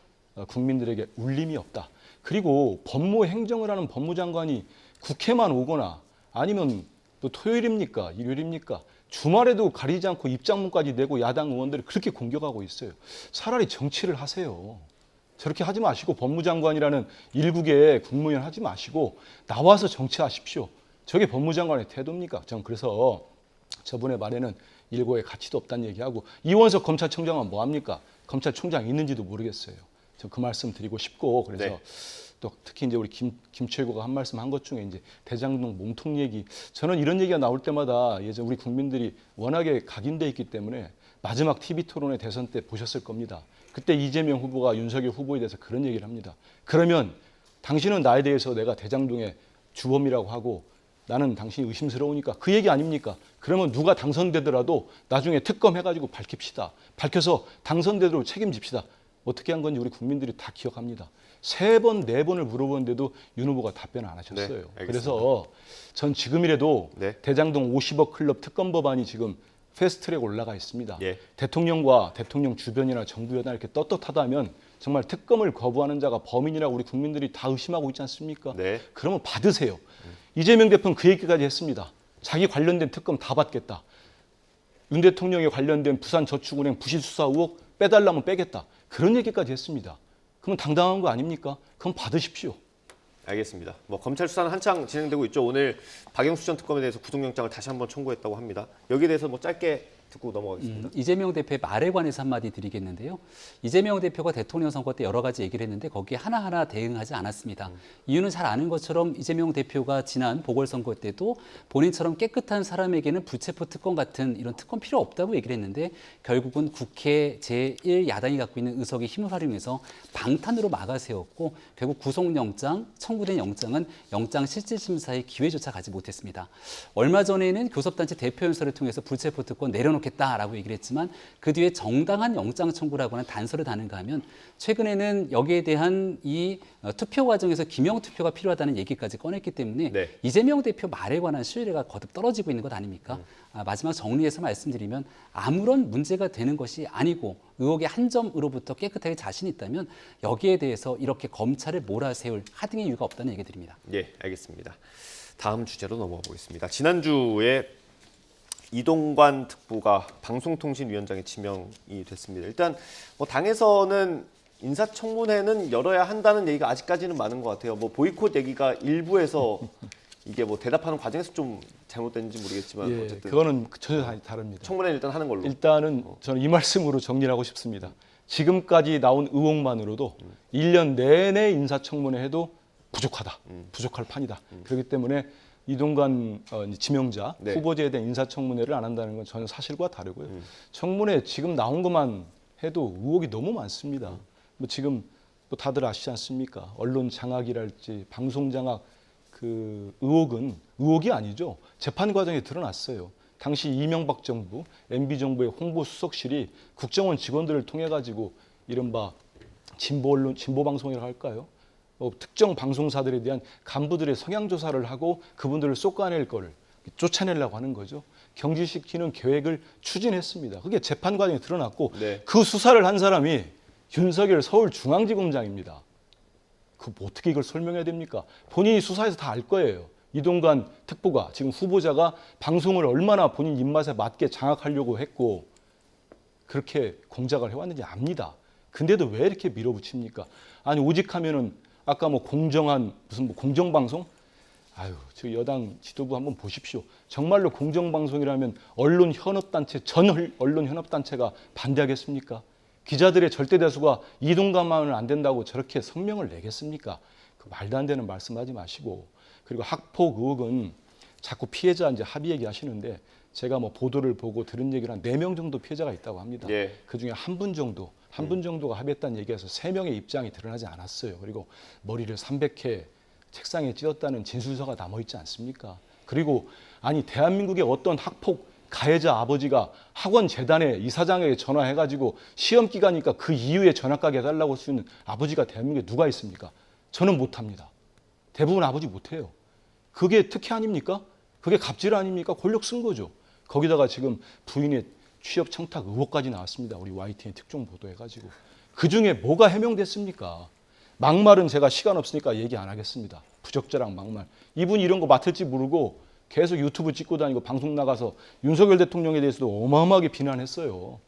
국민들에게 울림이 없다. 그리고 법무행정을 하는 법무장관이 국회만 오거나 아니면 또 토요일입니까? 일요일입니까? 주말에도 가리지 않고 입장문까지 내고 야당 의원들을 그렇게 공격하고 있어요. 차라리 정치를 하세요. 저렇게 하지 마시고 법무장관이라는 일국의 국무위원 하지 마시고 나와서 정치하십시오. 저게 법무장관의 태도입니까? 전 그래서 저분의 말에는 일고의 가치도 없다는 얘기하고 이원석 검찰총장은 뭐합니까? 검찰총장 있는지도 모르겠어요. 저 그 말씀 드리고 싶고 그래서 네. 또 특히 이제 우리 김 최고가 한 말씀 한 것 중에 이제 대장동 몸통 얘기 저는 이런 얘기가 나올 때마다 예전 우리 국민들이 워낙에 각인돼 있기 때문에 마지막 TV 토론회 대선 때 보셨을 겁니다. 그때 이재명 후보가 윤석열 후보에 대해서 그런 얘기를 합니다. 그러면 당신은 나에 대해서 내가 대장동의 주범이라고 하고 나는 당신이 의심스러우니까 그 얘기 아닙니까? 그러면 누가 당선되더라도 나중에 특검해가지고 밝힙시다. 밝혀서 당선되도록 책임집시다. 어떻게 한 건지 우리 국민들이 다 기억합니다. 3번, 4번을 물어보는데도 윤 후보가 답변을 안 하셨어요. 네, 그래서 전 지금이라도 네. 대장동 50억 클럽 특검 법안이 지금 패스트트랙 올라가 있습니다. 예. 대통령과 대통령 주변이나 정부 여당 이렇게 떳떳하다면 정말 특검을 거부하는 자가 범인이라고 우리 국민들이 다 의심하고 있지 않습니까? 네. 그러면 받으세요. 이재명 대표는 그 얘기까지 했습니다. 자기 관련된 특검 다 받겠다. 윤 대통령에 관련된 부산저축은행 부실 수사 의혹 빼달라면 빼겠다. 그런 얘기까지 했습니다. 그럼 당당한 거 아닙니까? 그럼 받으십시오. 알겠습니다. 뭐 검찰 수사는 한창 진행되고 있죠. 오늘 박영수 전 특검에 대해서 구속영장을 다시 한번 청구했다고 합니다. 여기에 대해서 뭐 짧게 듣고 넘어가겠습니다. 이재명 대표의 말에 관해서 한마디 드리겠는데요. 이재명 대표가 대통령 선거 때 여러 가지 얘기를 했는데 거기에 하나하나 대응하지 않았습니다. 이유는 잘 아는 것처럼 이재명 대표가 지난 보궐선거 때도 본인처럼 깨끗한 사람에게는 불체포 특권 같은 이런 특권 필요 없다고 얘기를 했는데 결국은 국회 제1야당이 갖고 있는 의석의 힘을 활용해서 방탄으로 막아세웠고 결국 구속영장, 청구된 영장은 영장 실질심사의 기회조차 가지 못했습니다. 얼마 전에는 교섭단체 대표연설을 통해서 불체포 특권 내려놓겠다라고 얘기를 했지만 그 뒤에 정당한 영장 청구라고 하는 단서를 다는가 하면 최근에는 여기에 대한 이 투표 과정에서 기명 투표가 필요하다는 얘기까지 꺼냈기 때문에 네. 이재명 대표 말에 관한 신뢰가 거듭 떨어지고 있는 것 아닙니까? 마지막 정리해서 말씀드리면 아무런 문제가 되는 것이 아니고 의혹의 한 점으로부터 깨끗하게 자신이 있다면 여기에 대해서 이렇게 검찰을 몰아세울 하등의 이유가 없다는 얘기 드립니다. 예, 알겠습니다. 다음 주제로 넘어가 보겠습니다. 지난주에 이동관 특보가 방송통신위원장에 지명이 됐습니다. 일단 뭐 당에서는 인사청문회는 열어야 한다는 얘기가 아직까지는 많은 것 같아요. 뭐 보이콧 얘기가 일부에서 이게 뭐 대답하는 과정에서 좀 잘못됐는지 모르겠지만 예, 어쨌든 그거는 전혀 다릅니다. 청문회는 일단 하는 걸로. 일단은 저는 이 말씀으로 정리를 하고 싶습니다. 지금까지 나온 의혹만으로도 1년 내내 인사청문회 해도 부족하다. 부족할 판이다. 그렇기 때문에 이동관 지명자 네. 후보자에 대한 인사청문회를 안 한다는 건 전혀 사실과 다르고요. 청문회 지금 나온 것만 해도 의혹이 너무 많습니다. 뭐 지금 뭐 다들 아시지 않습니까? 언론 장악이랄지 방송 장악 그 의혹은 의혹이 아니죠. 재판 과정에 드러났어요. 당시 이명박 정부, MB 정부의 홍보수석실이 국정원 직원들을 통해 가지고 이른바 진보 언론, 진보 방송이라고 할까요? 특정 방송사들에 대한 간부들의 성향 조사를 하고 그분들을 쏟아낼 거를 쫓아내려고 하는 거죠. 경질시키는 계획을 추진했습니다. 그게 재판 과정에 드러났고 네. 그 수사를 한 사람이 윤석열 서울중앙지검장입니다. 그 어떻게 이걸 설명해야 됩니까? 본인이 수사해서 다 알 거예요. 이동관 특보가 지금 후보자가 방송을 얼마나 본인 입맛에 맞게 장악하려고 했고 그렇게 공작을 해왔는지 압니다. 근데도 왜 이렇게 밀어붙입니까? 아니 오직 하면은 아까 뭐 공정한 무슨 뭐 공정방송? 아유, 저 여당 지도부 한번 보십시오. 정말로 공정방송이라면 언론 현업단체 전 언론 현업단체가 반대하겠습니까? 기자들의 절대 다수가 이동관만은 안 된다고 저렇게 성명을 내겠습니까? 그 말도 안 되는 말씀하지 마시고 그리고 학폭 의혹은 자꾸 피해자 이제 합의 얘기하시는데 제가 뭐 보도를 보고 들은 얘기를 한 4명 정도 피해자가 있다고 합니다. 예. 그 중에 한 분 정도 한 분 정도가 합의했다는 얘기에서 3명의 입장이 드러나지 않았어요. 그리고 머리를 300회 책상에 찧었다는 진술서가 남아있지 않습니까? 그리고 아니 대한민국의 어떤 학폭 가해자 아버지가 학원 재단의 이사장에게 전화해가지고 시험 기간이니까 그 이후에 전학 가게 해달라고 할 수 있는 아버지가 대한민국에 누가 있습니까? 저는 못합니다. 대부분 아버지 못해요. 그게 특혜 아닙니까? 그게 갑질 아닙니까? 권력 쓴 거죠. 거기다가 지금 부인의 취업 청탁 의혹까지 나왔습니다. 우리 YTN 특종 보도해가지고. 그중에 뭐가 해명됐습니까? 막말은 제가 시간 없으니까 얘기 안 하겠습니다. 부적절한 막말. 이분이 이런 거 맡을지 모르고 계속 유튜브 찍고 다니고 방송 나가서 윤석열 대통령에 대해서도 어마어마하게 비난했어요.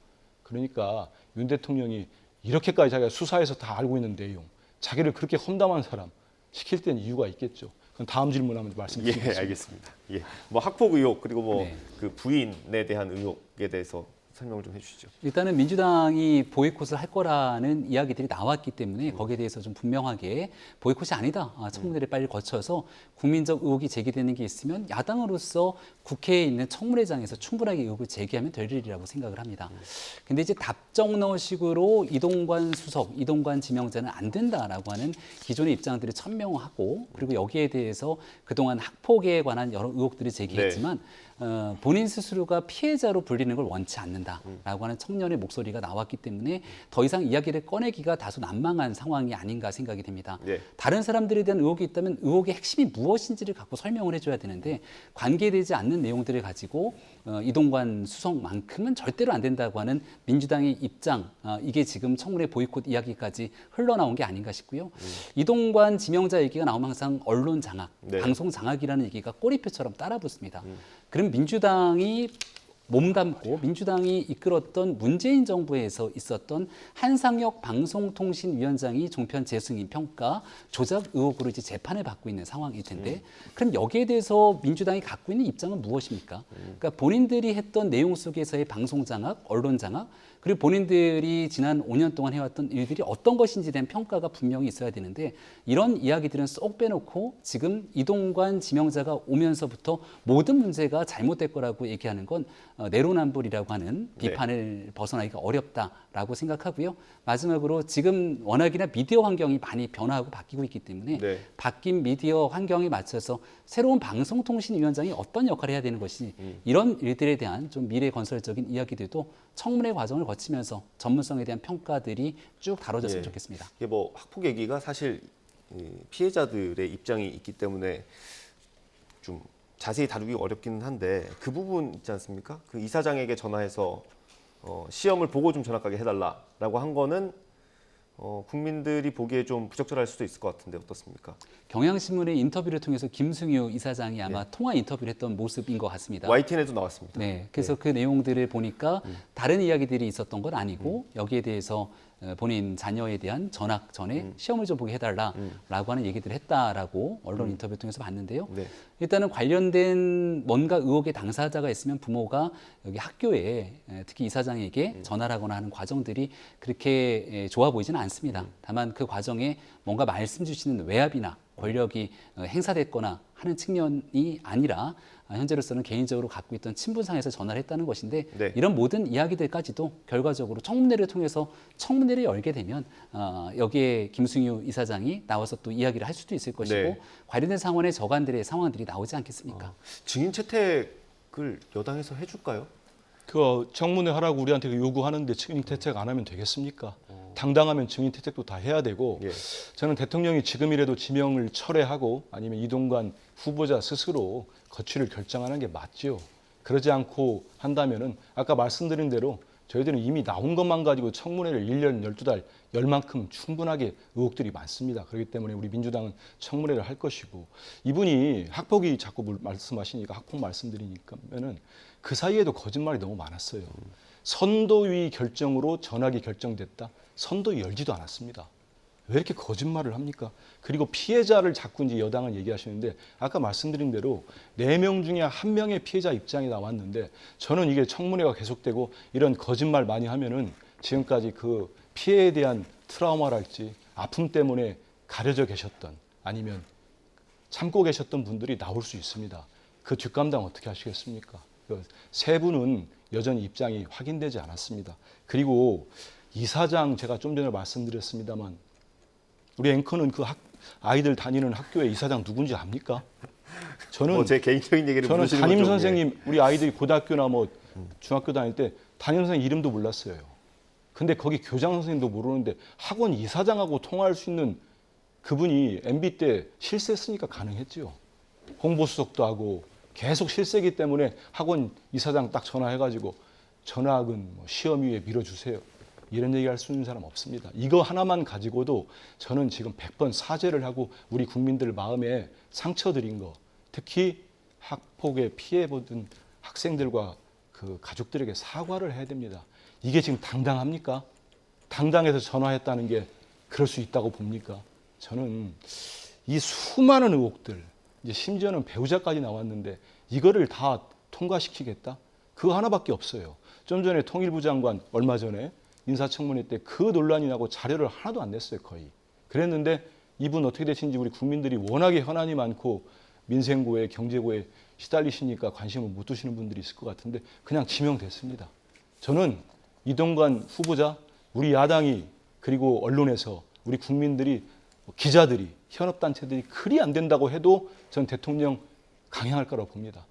그러니까 윤 대통령이 이렇게까지 자기가 수사에서 다 알고 있는 내용, 자기를 그렇게 험담한 사람 시킬 때는 이유가 있겠죠. 그럼 다음 질문하면 말씀드리겠습니다. 예, 알겠습니다. 예, 뭐 학폭 의혹 그리고 뭐 네. 그 부인에 대한 의혹에 대해서 설명을 좀 해주시죠. 일단은 민주당이 보이콧을 할 거라는 이야기들이 나왔기 때문에 거기에 대해서 좀 분명하게 보이콧이 아니다. 청문회를 빨리 거쳐서 국민적 의혹이 제기되는 게 있으면 야당으로서 국회에 있는 청문회장에서 충분하게 의혹을 제기하면 될 일이라고 생각을 합니다. 근데 이제 답정너식으로 이동관 수석, 이동관 지명자는 안 된다라고 하는 기존의 입장들을 천명하고 그리고 여기에 대해서 그동안 학폭에 관한 여러 의혹들을 제기했지만 본인 스스로가 피해자로 불리는 걸 원치 않는다라고 하는 청년의 목소리가 나왔기 때문에 더 이상 이야기를 꺼내기가 다소 난망한 상황이 아닌가 생각이 됩니다. 네. 다른 사람들에 대한 의혹이 있다면 의혹의 핵심이 무엇인지를 갖고 설명을 해줘야 되는데 관계되지 않는 내용들을 가지고 이동관 수석만큼은 절대로 안 된다고 하는 민주당의 입장, 이게 지금 청문회 보이콧 이야기까지 흘러나온 게 아닌가 싶고요. 이동관 지명자 얘기가 나오면 항상 언론 장악, 네. 방송 장악이라는 얘기가 꼬리표처럼 따라붙습니다. 그럼 민주당이 몸담고 민주당이 이끌었던 문재인 정부에서 있었던 한상혁 방송통신위원장이 종편 재승인 평가 조작 의혹으로 이제 재판을 받고 있는 상황일 텐데 그럼 여기에 대해서 민주당이 갖고 있는 입장은 무엇입니까? 그러니까 본인들이 했던 내용 속에서의 방송 장악, 언론 장악 그리고 본인들이 지난 5년 동안 해왔던 일들이 어떤 것인지에 대한 평가가 분명히 있어야 되는데 이런 이야기들은 쏙 빼놓고 지금 이동관 지명자가 오면서부터 모든 문제가 잘못될 거라고 얘기하는 건 내로남불이라고 하는 비판을 벗어나기가 어렵다라고 생각하고요. 마지막으로 지금 워낙이나 미디어 환경이 많이 변화하고 바뀌고 있기 때문에 바뀐 미디어 환경에 맞춰서 새로운 방송통신위원장이 어떤 역할을 해야 되는 것이 이런 일들에 대한 좀 미래 건설적인 이야기들도 청문회 과정을 거치면서 전문성에 대한 평가들이 쭉 다뤄졌으면 좋겠습니다. 이게 뭐 학폭 얘기가 사실 피해자들의 입장이 있기 때문에 좀 자세히 다루기 어렵기는 한데 그 부분 있지 않습니까? 그 이사장에게 전화해서 시험을 보고 좀 전학 가게 해달라라고 한 거는 국민들이 보기에 좀 부적절할 수도 있을 것 같은데 어떻습니까? 경향신문의 인터뷰를 통해서 김승유 이사장이 아마 통화 인터뷰를 했던 모습인 것 같습니다. YTN에도 나왔습니다. 네, 그래서 그 내용들을 보니까 다른 이야기들이 있었던 건 아니고 여기에 대해서 본인 자녀에 대한 전학 전에 시험을 좀 보게 해달라라고 하는 얘기들을 했다라고 언론 인터뷰 통해서 봤는데요. 일단은 관련된 뭔가 의혹의 당사자가 있으면 부모가 여기 학교에 특히 이사장에게 전화를 하거나 하는 과정들이 그렇게 좋아 보이지는 않습니다. 다만 그 과정에 뭔가 말씀 주시는 외압이나 권력이 행사됐거나 하는 측면이 아니라 현재로서는 개인적으로 갖고 있던 친분상에서 전화를 했다는 것인데 이런 모든 이야기들까지도 결과적으로 청문회를 통해서 청문회를 열게 되면 여기에 김승유 이사장이 나와서 또 이야기를 할 수도 있을 것이고 관련된 상황의 저관들의 상황들이 나오지 않겠습니까? 증인 채택을 여당에서 해줄까요? 그 청문회 하라고 우리한테 요구하는데 증인 채택 안 하면 되겠습니까? 당당하면 증인 채택도 다 해야 되고 저는 대통령이 지금이라도 지명을 철회하고 아니면 이동관 후보자 스스로 거취를 결정하는 게 맞죠. 그러지 않고 한다면은 아까 말씀드린 대로 저희들은 이미 나온 것만 가지고 청문회를 1년 12달 열 만큼 충분하게 의혹들이 많습니다. 그렇기 때문에 우리 민주당은 청문회를 할 것이고 이분이 학폭이 자꾸 말씀하시니까 학폭 말씀드리니까면은 그 사이에도 거짓말이 너무 많았어요. 선도위 결정으로 전학이 결정됐다. 선도위 열지도 않았습니다. 왜 이렇게 거짓말을 합니까? 그리고 피해자를 자꾸 이제 여당은 얘기하시는데 아까 말씀드린 대로 4명 중에 1명의 피해자 입장이 나왔는데 저는 이게 청문회가 계속되고 이런 거짓말 많이 하면은 지금까지 그 피해에 대한 트라우마랄지 아픔 때문에 가려져 계셨던 아니면 참고 계셨던 분들이 나올 수 있습니다. 그 뒷감당 어떻게 하시겠습니까? 세 분은 여전히 입장이 확인되지 않았습니다. 그리고 이사장 제가 좀 전에 말씀드렸습니다만 우리 앵커는 그 아이들 다니는 학교의 이사장 누군지 압니까? 저는 제 개인적인 얘기를 저는 물으시는 담임 거죠. 선생님 우리 아이들이 고등학교나 뭐 중학교 다닐 때 담임 선생님 이름도 몰랐어요. 근데 거기 교장 선생님도 모르는데 학원 이사장하고 통화할 수 있는 그분이 MB 때 실세했으니까 가능했지요. 홍보수석도 하고 계속 실세기 때문에 학원 이사장 딱 전화해가지고 전학은 뭐 시험 위에 밀어주세요. 이런 얘기할 수 있는 사람 없습니다. 이거 하나만 가지고도 저는 지금 100번 사죄를 하고 우리 국민들 마음에 상처 드린 거, 특히 학폭에 피해보던 학생들과 그 가족들에게 사과를 해야 됩니다. 이게 지금 당당합니까? 당당해서 전화했다는 게 그럴 수 있다고 봅니까? 저는 이 수많은 의혹들, 이제 심지어는 배우자까지 나왔는데 이거를 다 통과시키겠다? 그거 하나밖에 없어요. 좀 전에 통일부 장관 얼마 전에 인사청문회 때 그 논란이 나고 자료를 하나도 안 냈어요, 거의. 그랬는데 이분 어떻게 되신지 우리 국민들이 워낙에 현안이 많고 민생고에 경제고에 시달리시니까 관심을 못 두시는 분들이 있을 것 같은데 그냥 지명됐습니다. 저는 이동관 후보자, 우리 야당이 그리고 언론에서 우리 국민들이 기자들이 현업단체들이 그리 안 된다고 해도 전 대통령 강행할 거라고 봅니다.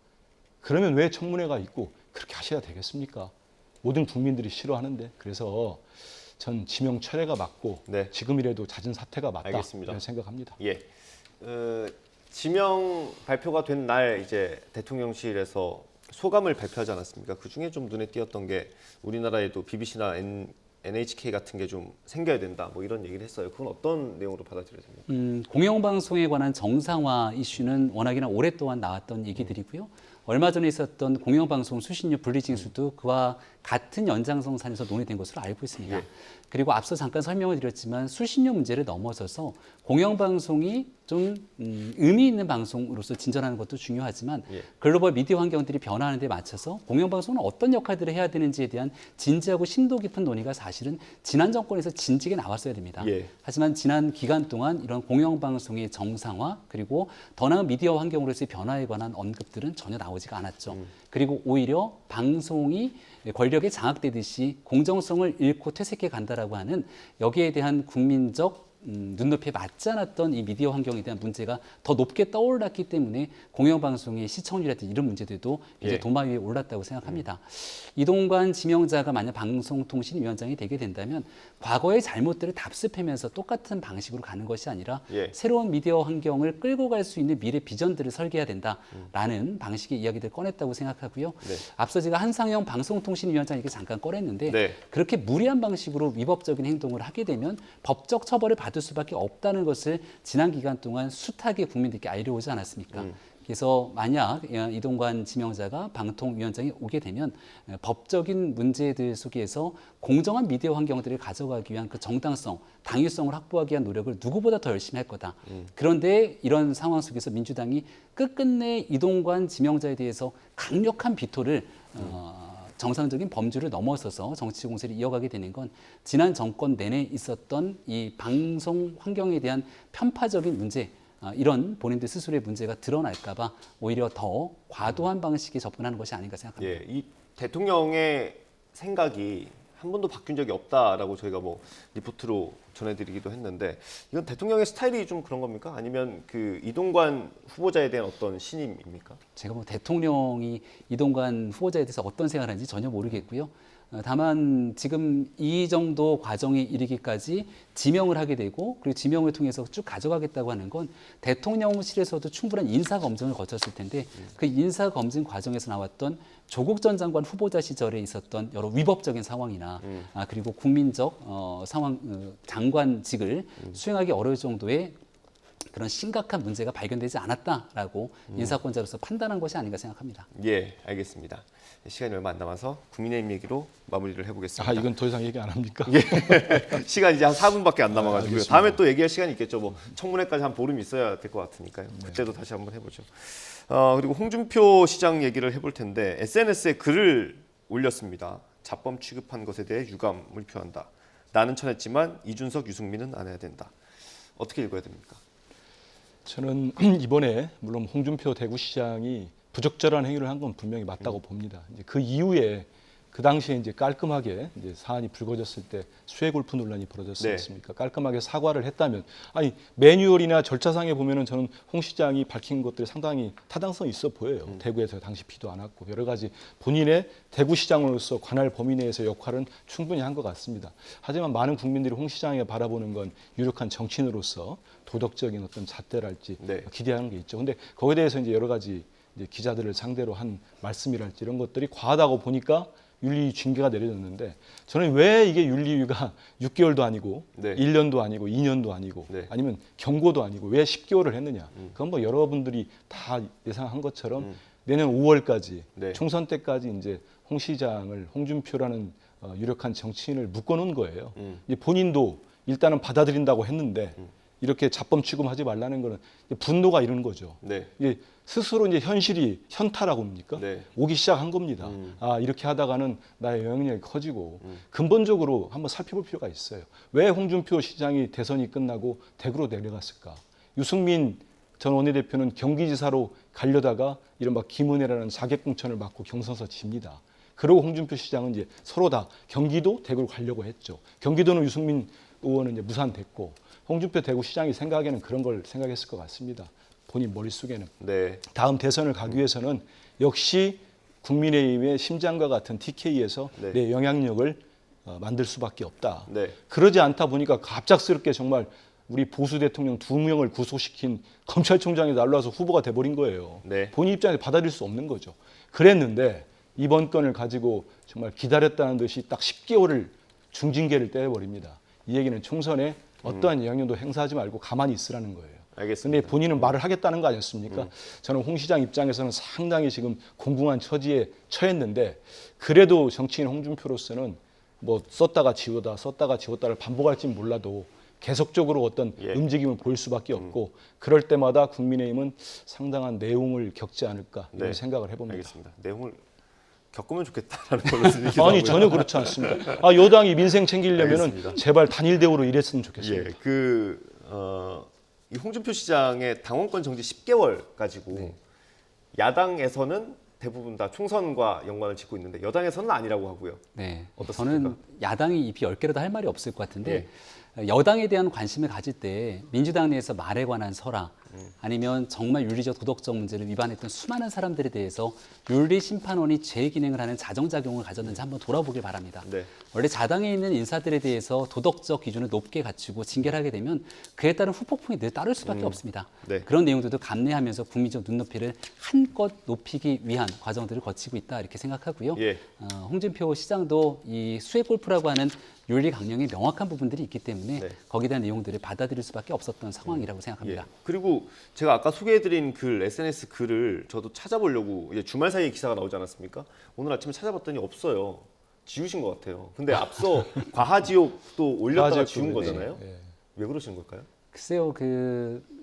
그러면 왜 청문회가 있고 그렇게 하셔야 되겠습니까? 모든 국민들이 싫어하는데 그래서 전 지명 철회가 맞고 네. 지금이라도 잦은 사퇴가 맞다 알겠습니다. 이런 생각합니다. 예. 지명 발표가 된 날 이제 대통령실에서 소감을 발표하지 않았습니까? 그 중에 좀 눈에 띄었던 게 우리나라에도 BBC나 NHK 같은 게 좀 생겨야 된다. 뭐 이런 얘기를 했어요. 그건 어떤 내용으로 받아들여야 됩니까? 공영방송에 관한 정상화 이슈는 워낙이나 오랫동안 나왔던 얘기들이고요. 얼마 전에 있었던 공영방송 수신료 분리징수도 그와 같은 연장선상에서 논의된 것으로 알고 있습니다. 예. 그리고 앞서 잠깐 설명을 드렸지만 수신료 문제를 넘어서서 공영방송이 좀 의미 있는 방송으로서 진전하는 것도 중요하지만 예. 글로벌 미디어 환경들이 변화하는 데 맞춰서 공영방송은 어떤 역할들을 해야 되는지에 대한 진지하고 심도 깊은 논의가 사실은 지난 정권에서 진지하게 나왔어야 됩니다. 예. 하지만 지난 기간 동안 이런 공영방송의 정상화 그리고 더 나은 미디어 환경으로서의 변화에 관한 언급들은 전혀 나오지가 않았죠. 그리고 오히려 방송이 권력에 장악되듯이 공정성을 잃고 퇴색해 간다라고 하는 여기에 대한 국민적 눈높이에 맞지 않았던 이 미디어 환경에 대한 문제가 더 높게 떠올랐기 때문에 공영방송의 시청률이라든지 이런 문제들도 이제 예. 도마 위에 올랐다고 생각합니다. 이동관 지명자가 만약 방송통신위원장이 되게 된다면 과거의 잘못들을 답습하면서 똑같은 방식으로 가는 것이 아니라 예. 새로운 미디어 환경을 끌고 갈 수 있는 미래 비전들을 설계해야 된다라는 방식의 이야기들을 꺼냈다고 생각하고요. 네. 앞서 제가 한상영 방송통신위원장 얘기 잠깐 꺼냈는데 네. 그렇게 무리한 방식으로 위법적인 행동을 하게 되면 법적 처벌을 받을 수밖에 없다는 것을 지난 기간 동안 숱하게 국민들께 알려오지 않았습니까? 그래서 만약 이동관 지명자가 방통위원장이 오게 되면 법적인 문제들 속에서 공정한 미디어 환경들을 가져가기 위한 그 정당성, 당위성을 확보하기 위한 노력을 누구보다 더 열심히 할 거다. 그런데 이런 상황 속에서 민주당이 끝끝내 이동관 지명자에 대해서 강력한 비토를 정상적인 범주를 넘어서서 정치 공세를 이어가게 되는 건 지난 정권 내내 있었던 이 방송 환경에 대한 편파적인 문제, 이런 본인들 스스로의 문제가 드러날까 봐 오히려 더 과도한 방식에 접근하는 것이 아닌가 생각합니다. 예, 이 대통령의 생각이 한 번도 바뀐 적이 없다라고 저희가 뭐 리포트로 전해드리기도 했는데 이건 대통령의 스타일이 좀 그런 겁니까? 아니면 그 이동관 후보자에 대한 어떤 신임입니까? 제가 뭐 대통령이 이동관 후보자에 대해서 어떤 생각을 하는지 전혀 모르겠고요. 다만 지금 이 정도 과정에 이르기까지 지명을 하게 되고 그리고 지명을 통해서 쭉 가져가겠다고 하는 건 대통령실에서도 충분한 인사검증을 거쳤을 텐데 그 인사검증 과정에서 나왔던 조국 전 장관 후보자 시절에 있었던 여러 위법적인 상황이나 그리고 국민적 상황 장관직을 수행하기 어려울 정도의 그런 심각한 문제가 발견되지 않았다라고 인사권자로서 판단한 것이 아닌가 생각합니다. 예, 알겠습니다. 시간이 얼마 안 남아서 국민의힘 얘기로 마무리를 해보겠습니다. 이건 더 이상 얘기 안 합니까? 예, 시간 이제 한 4분밖에 안 남아가지고요. 알겠습니다. 다음에 또 얘기할 시간이 있겠죠. 뭐 청문회까지 한 보름 있어야 될 것 같으니까요. 그때도 다시 한번 해보죠. 그리고 홍준표 시장 얘기를 해볼 텐데 SNS에 글을 올렸습니다. 자범 취급한 것에 대해 유감을 표한다. 나는 쳐냈지만 이준석, 유승민은 안 해야 된다. 어떻게 읽어야 됩니까? 저는 이번에 물론 홍준표 대구시장이 부적절한 행위를 한 건 분명히 맞다고 봅니다. 이제 그 이후에 그 당시에 이제 깔끔하게 이제 사안이 불거졌을 때 수해 골프 논란이 벌어졌지 네. 않습니까? 깔끔하게 사과를 했다면, 아니 매뉴얼이나 절차상에 보면은 저는 홍 시장이 밝힌 것들이 상당히 타당성이 있어 보여요. 대구에서 당시 비도 안 왔고 여러 가지 본인의 대구시장으로서 관할 범위 내에서 역할은 충분히 한 것 같습니다. 하지만 많은 국민들이 홍 시장에 바라보는 건 유력한 정치인으로서 도덕적인 어떤 잣대랄지 네. 기대하는 게 있죠. 근데 거기에 대해서 이제 여러 가지 이제 기자들을 상대로 한 말씀이랄지 이런 것들이 과하다고 보니까 윤리 징계가 내려졌는데, 저는 왜 이게 윤리위가 6개월도 아니고 네. 1년도 아니고 2년도 아니고 네. 아니면 경고도 아니고 왜 10개월을 했느냐. 그건 뭐 여러분들이 다 예상한 것처럼 내년 5월까지 네. 총선 때까지 이제 홍 시장을 홍준표라는 유력한 정치인을 묶어놓은 거예요. 이제 본인도 일단은 받아들인다고 했는데 이렇게 자범 취급하지 말라는 거는 분노가 이르는 거죠. 네. 이게 스스로 이제 현실이 현타라고 합니까? 네. 오기 시작한 겁니다. 아, 이렇게 하다가는 나의 영향력이 커지고 근본적으로 한번 살펴볼 필요가 있어요. 왜 홍준표 시장이 대선이 끝나고 대구로 내려갔을까? 유승민 전 원내대표는 경기지사로 가려다가 이른바 김은혜라는 자객공천을 받고 경선에서 집니다. 그리고 홍준표 시장은 이제 서로 다 경기도 대구로 가려고 했죠. 경기도는 유승민 의원은 이제 무산됐고 홍준표 대구시장이 생각에는 그런 걸 생각했을 것 같습니다. 본인 머릿속에는. 네. 다음 대선을 가기 위해서는 역시 국민의힘의 심장과 같은 TK에서 네. 내 영향력을 만들 수밖에 없다. 네. 그러지 않다 보니까 갑작스럽게 정말 우리 보수 대통령 2명을 구속시킨 검찰총장이 날라와서 후보가 돼버린 거예요. 네. 본인 입장에서 받아들일 수 없는 거죠. 그랬는데 이번 건을 가지고 정말 기다렸다는 듯이 딱 10개월을 중징계를 떼버립니다. 이 얘기는 총선에 어떠한 영향도 행사하지 말고 가만히 있으라는 거예요. 알겠습니다. 근데 본인은 말을 하겠다는 거 아니었습니까? 저는 홍 시장 입장에서는 상당히 지금 공공한 처지에 처했는데, 그래도 정치인 홍준표로서는 뭐 썼다가 지우다 썼다가 지웠다를 반복할지는 몰라도 계속적으로 어떤 예. 움직임을 보일 수밖에 없고, 그럴 때마다 국민의힘은 상당한 내용을 겪지 않을까 이런 네. 생각을 해봅니다. 알겠습니다. 내용을 겪으면 좋겠다라는 걸로 들리기도 아니 하고요. 전혀 그렇지 않습니다. 아, 여당이 민생 챙기려면은 알겠습니다. 제발 단일 대우로 일했으면 좋겠습니다. 예, 이 홍준표 시장의 당원권 정지 10개월 가지고 야당에서는 대부분 다 총선과 연관을 짓고 있는데 여당에서는 아니라고 하고요. 네, 어떻습니까? 저는 야당이 입이 10개라도 할 말이 없을 것 같은데 여당에 대한 관심을 가질 때 민주당 내에서 말에 관한 설화 아니면 정말 윤리적 도덕적 문제를 위반했던 수많은 사람들에 대해서 윤리심판원이 재기능을 하는 자정작용을 가졌는지 한번 돌아보길 바랍니다. 네. 원래 자당에 있는 인사들에 대해서 도덕적 기준을 높게 갖추고 징계를 하게 되면 그에 따른 후폭풍이 늘 따를 수밖에 없습니다. 네. 그런 내용들도 감내하면서 국민적 눈높이를 한껏 높이기 위한 과정들을 거치고 있다 이렇게 생각하고요. 예. 홍준표 시장도 이 수해 골프라고 하는 윤리 강령에 명확한 부분들이 있기 때문에 네. 거기에 대한 내용들을 받아들일 수밖에 없었던 상황이라고 생각합니다. 예. 그리고 제가 아까 소개해드린 글 SNS 글을 저도 찾아보려고 이제 주말 사이에 기사가 나오지 않았습니까? 오늘 아침에 찾아봤더니 없어요. 지우신 것 같아요. 근데 앞서 과하지옥도 올렸다가 지운 거잖아요. 예. 왜 그러시는 걸까요? 글쎄요,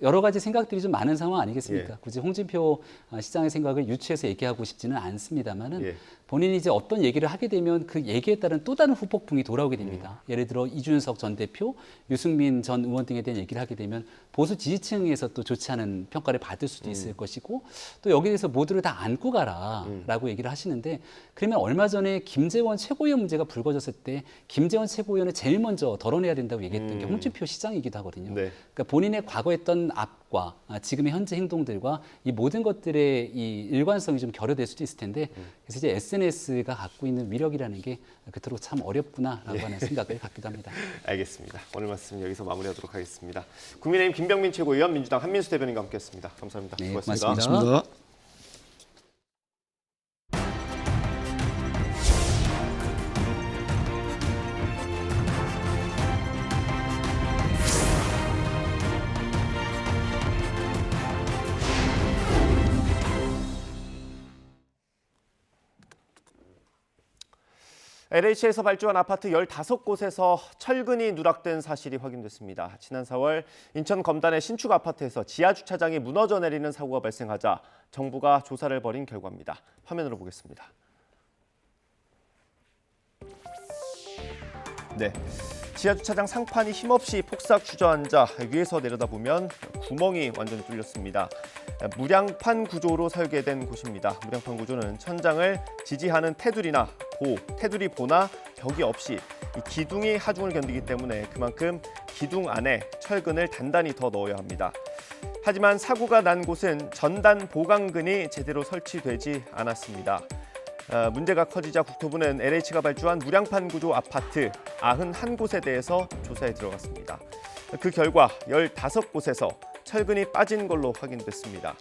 여러 가지 생각들이 좀 많은 상황 아니겠습니까? 예. 굳이 홍준표 시장의 생각을 유추해서 얘기하고 싶지는 않습니다만은 예. 본인이 이제 어떤 얘기를 하게 되면 그 얘기에 따른 또 다른 후폭풍이 돌아오게 됩니다. 예를 들어 이준석 전 대표, 유승민 전 의원 등에 대한 얘기를 하게 되면 보수 지지층에서 또 좋지 않은 평가를 받을 수도 있을 것이고 또 여기에 대해서 모두를 다 안고 가라라고 얘기를 하시는데 그러면 얼마 전에 김재원 최고위원 문제가 불거졌을 때 김재원 최고위원을 제일 먼저 덜어내야 된다고 얘기했던 게 홍준표 시장이기도 하거든요. 네. 그러니까 본인의 과거 했던 앞과 지금의 현재 행동들과 이 모든 것들의 이 일관성이 좀 결여될 수도 있을 텐데 그래서 이제 SNS가 갖고 있는 위력이라는 게 그토록 참 어렵구나라고 하는 생각을 갖기도 합니다. 알겠습니다. 오늘 말씀 여기서 마무리하도록 하겠습니다. 국민의힘 김병민 최고위원, 민주당 한민수 대변인과 함께했습니다. 감사합니다. 네, 수고하셨습니다. 고맙습니다. LH에서 발주한 아파트 15곳에서 철근이 누락된 사실이 확인됐습니다. 지난 4월 인천 검단의 신축 아파트에서 지하 주차장이 무너져 내리는 사고가 발생하자 정부가 조사를 벌인 결과입니다. 화면으로 보겠습니다. 네. 지하주차장 상판이 힘없이 폭삭 주저앉아 위에서 내려다보면 구멍이 완전히 뚫렸습니다. 무량판 구조로 설계된 곳입니다. 무량판 구조는 천장을 지지하는 테두리 보나 벽이 없이 이 기둥이 하중을 견디기 때문에 그만큼 기둥 안에 철근을 단단히 더 넣어야 합니다. 하지만 사고가 난 곳은 전단 보강근이 제대로 설치되지 않았습니다. 문제가 커지자 국토부는 LH가 발주한 무량판 구조 아파트 91곳에 대해서 조사에 들어갔습니다. 그 결과 15곳에서 철근이 빠진 걸로 확인됐습니다.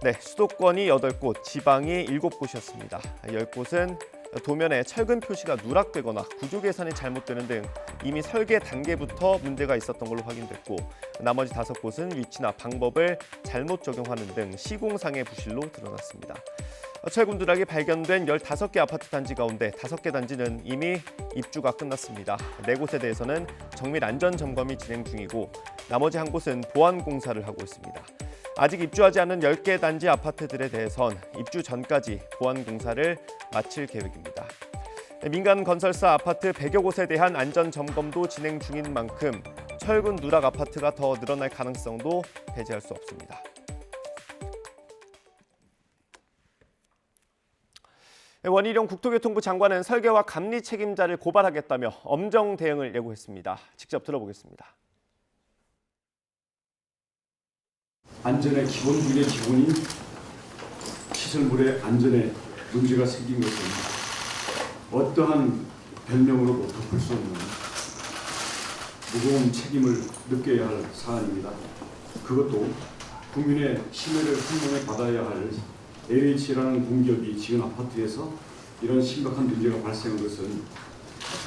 네, 수도권이 8곳, 지방이 7곳이었습니다. 10곳은 도면에 철근 표시가 누락되거나 구조 계산이 잘못되는 등 이미 설계 단계부터 문제가 있었던 걸로 확인됐고, 나머지 5곳은 위치나 방법을 잘못 적용하는 등 시공상의 부실로 드러났습니다. 철근 누락이 발견된 15개 아파트 단지 가운데 5개 단지는 이미 입주가 끝났습니다. 4곳에 대해서는 정밀 안전 점검이 진행 중이고, 나머지 한 곳은 보안 공사를 하고 있습니다. 아직 입주하지 않은 10개 단지 아파트들에 대해선 입주 전까지 보안 공사를 마칠 계획입니다. 민간 건설사 아파트 100여 곳에 대한 안전 점검도 진행 중인 만큼 철근 누락 아파트가 더 늘어날 가능성도 배제할 수 없습니다. 원희룡 국토교통부 장관은 설계와 감리 책임자를 고발하겠다며 엄정 대응을 예고했습니다. 직접 들어보겠습니다. 안전의 기본 중의 기본인 시설물의 안전에 문제가 생긴 것은 어떠한 변명으로도 덮을 수 없는 무거운 책임을 느껴야 할 사안입니다. 그것도 국민의 신뢰를 한몸에 받아야 할 LH라는 공기업이 지은 아파트에서 이런 심각한 문제가 발생한 것은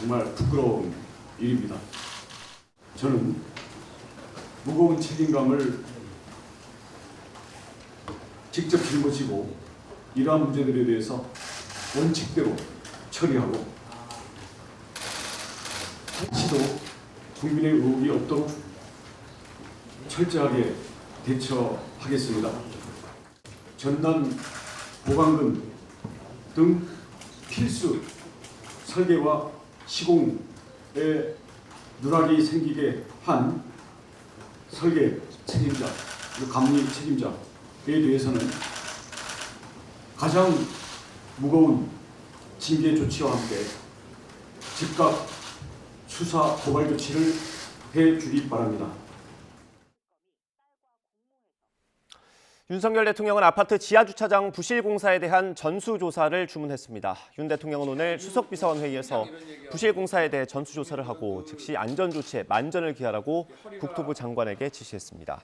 정말 부끄러운 일입니다. 저는 무거운 책임감을 직접 짊어지고 이러한 문제들에 대해서 원칙대로 처리하고 한치도 국민의 의혹이 없도록 철저하게 대처하겠습니다. 전단, 보강근 등 필수 설계와 시공에 누락이 생기게 한 설계 책임자, 그리고 감리 책임자에 대해서는 가장 무거운 징계 조치와 함께 즉각 수사 고발 조치를 해주기 바랍니다. 윤석열 대통령은 아파트 지하주차장 부실 공사에 대한 전수조사를 주문했습니다. 윤 대통령은 오늘 수석비서관 회의에서 부실 공사에 대해 전수조사를 하고 즉시 안전조치에 만전을 기하라고 국토부 장관에게 지시했습니다.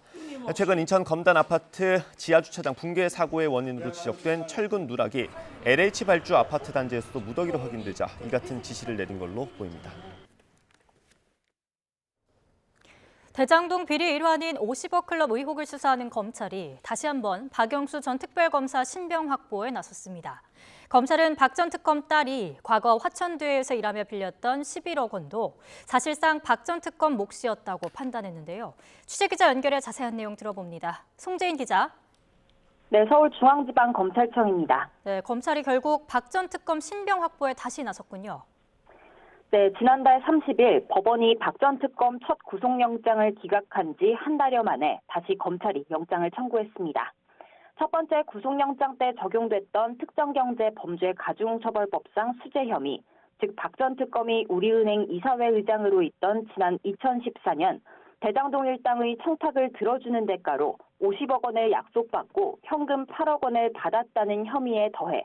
최근 인천 검단 아파트 지하주차장 붕괴 사고의 원인으로 지적된 철근 누락이 LH 발주 아파트 단지에서도 무더기로 확인되자 이 같은 지시를 내린 걸로 보입니다. 대장동 비리 일환인 50억 클럽 의혹을 수사하는 검찰이 다시 한번 박영수 전 특별검사 신병 확보에 나섰습니다. 검찰은 박 전 특검 딸이 과거 화천대유에서 일하며 빌렸던 11억 원도 사실상 박 전 특검 몫이었다고 판단했는데요. 취재기자 연결해 자세한 내용 들어봅니다. 송재인 기자. 네, 서울중앙지방검찰청입니다. 네, 검찰이 결국 박 전 특검 신병 확보에 다시 나섰군요. 네, 지난달 30일 법원이 박 전 특검 첫 구속영장을 기각한 지 한 달여 만에 다시 검찰이 영장을 청구했습니다. 첫 번째 구속영장 때 적용됐던 특정경제범죄가중처벌법상 수재 혐의, 즉 박 전 특검이 우리은행 이사회 의장으로 있던 지난 2014년 대장동 일당의 청탁을 들어주는 대가로 50억 원을 약속받고 현금 8억 원을 받았다는 혐의에 더해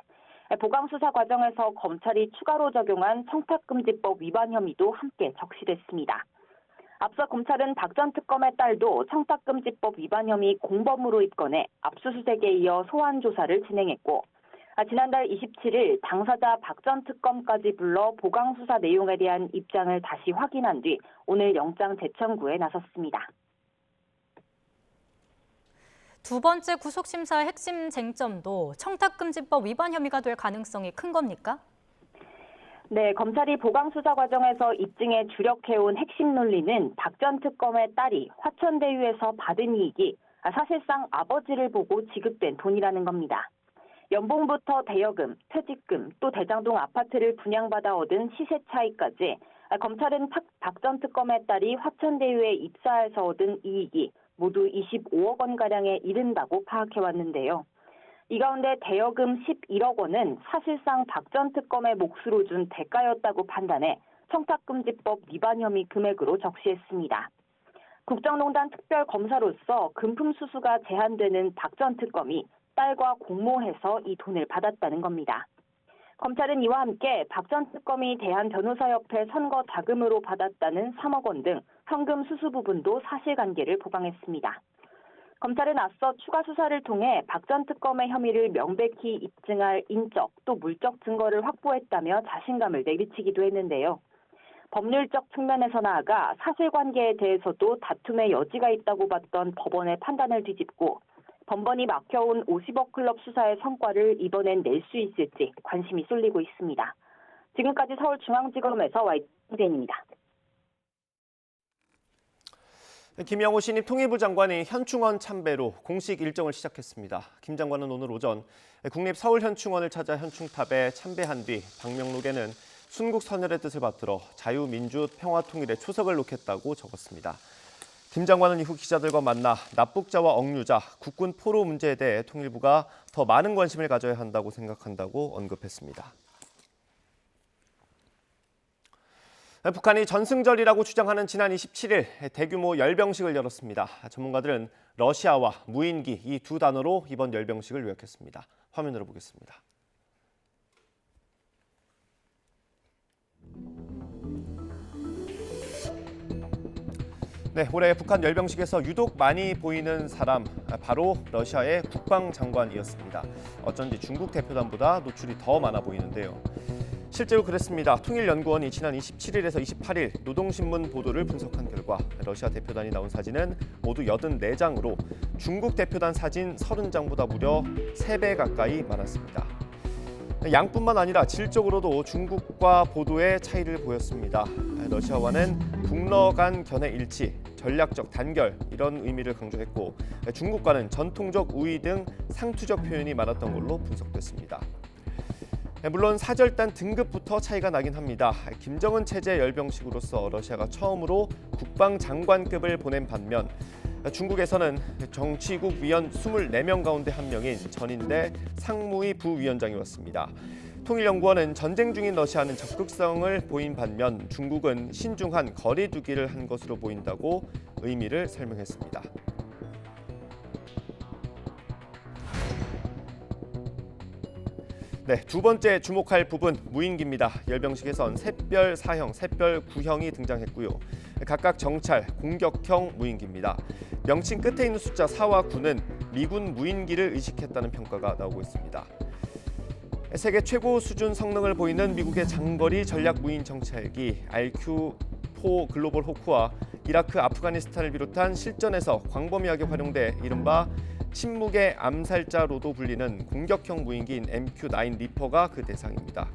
보강수사 과정에서 검찰이 추가로 적용한 청탁금지법 위반 혐의도 함께 적시됐습니다. 앞서 검찰은 박 전 특검의 딸도 청탁금지법 위반 혐의 공범으로 입건해 압수수색에 이어 소환 조사를 진행했고, 지난달 27일 당사자 박 전 특검까지 불러 보강수사 내용에 대한 입장을 다시 확인한 뒤 오늘 영장 재청구에 나섰습니다. 두 번째 구속심사의 핵심 쟁점도 청탁금지법 위반 혐의가 될 가능성이 큰 겁니까? 네, 검찰이 보강수사 과정에서 입증에 주력해온 핵심 논리는 박 전 특검의 딸이 화천대유에서 받은 이익이 사실상 아버지를 보고 지급된 돈이라는 겁니다. 연봉부터 대여금, 퇴직금, 또 대장동 아파트를 분양받아 얻은 시세 차익까지 검찰은 박 전 특검의 딸이 화천대유에 입사해서 얻은 이익이 모두 25억 원가량에 이른다고 파악해왔는데요. 이 가운데 대여금 11억 원은 사실상 박 전 특검의 몫으로 준 대가였다고 판단해 청탁금지법 위반 혐의 금액으로 적시했습니다. 국정농단 특별검사로서 금품 수수가 제한되는 박 전 특검이 딸과 공모해서 이 돈을 받았다는 겁니다. 검찰은 이와 함께 박 전 특검이 대한변호사협회 선거 자금으로 받았다는 3억 원 등 현금 수수 부분도 사실관계를 보강했습니다. 검찰은 앞서 추가 수사를 통해 박 전 특검의 혐의를 명백히 입증할 인적 또 물적 증거를 확보했다며 자신감을 내비치기도 했는데요. 법률적 측면에서 나아가 사실관계에 대해서도 다툼의 여지가 있다고 봤던 법원의 판단을 뒤집고 번번이 막혀온 50억 클럽 수사의 성과를 이번엔 낼 수 있을지 관심이 쏠리고 있습니다. 지금까지 서울중앙지검에서 와이트입니다. 김영호 신입 통일부 장관이 현충원 참배로 공식 일정을 시작했습니다. 김 장관은 오늘 오전 국립 서울현충원을 찾아 현충탑에 참배한 뒤 방명록에는 순국 선열의 뜻을 받들어 자유민주 평화통일에 초석을 놓겠다고 적었습니다. 김 장관은 이후 기자들과 만나 납북자와 억류자, 국군 포로 문제에 대해 통일부가 더 많은 관심을 가져야 한다고 생각한다고 언급했습니다. 북한이 전승절이라고 주장하는 지난 27일 대규모 열병식을 열었습니다. 전문가들은 러시아와 무인기 이 두 단어로 이번 열병식을 요약했습니다. 화면으로 보겠습니다. 네, 올해 북한 열병식에서 유독 많이 보이는 사람 바로 러시아의 국방장관이었습니다. 어쩐지 중국 대표단보다 노출이 더 많아 보이는데요. 실제로 그랬습니다. 통일연구원이 지난 27일에서 28일 노동신문 보도를 분석한 결과 러시아 대표단이 나온 사진은 모두 84장으로 중국 대표단 사진 30장보다 무려 3배 가까이 많았습니다. 양뿐만 아니라 질적으로도 중국과 보도의 차이를 보였습니다. 러시아와는 북러 간 견해 일치, 전략적 단결 이런 의미를 강조했고 중국과는 전통적 우위 등 상투적 표현이 많았던 걸로 분석됐습니다. 물론 사절단 등급부터 차이가 나긴 합니다. 김정은 체제 열병식으로서 러시아가 처음으로 국방장관급을 보낸 반면 중국에서는 정치국 위원 24명 가운데 한 명인 전인대 상무위 부위원장이 왔습니다. 통일연구원은 전쟁 중인 러시아는 적극성을 보인 반면 중국은 신중한 거리 두기를 한 것으로 보인다고 의미를 설명했습니다. 네, 두 번째 주목할 부분 무인기입니다. 열병식에선 샛별 4형, 샛별 9형이 등장했고요. 각각 정찰, 공격형 무인기입니다. 명칭 끝에 있는 숫자 4와 9는 미군 무인기를 의식했다는 평가가 나오고 있습니다. 세계 최고 수준 성능을 보이는 미국의 장거리 전략 무인 정찰기 RQ-4 글로벌 호크와 이라크, 아프가니스탄을 비롯한 실전에서 광범위하게 활용돼 이른바 침묵의 암살자로도 불리는 공격형 무인기인 MQ-9 리퍼가 그 대상입니다.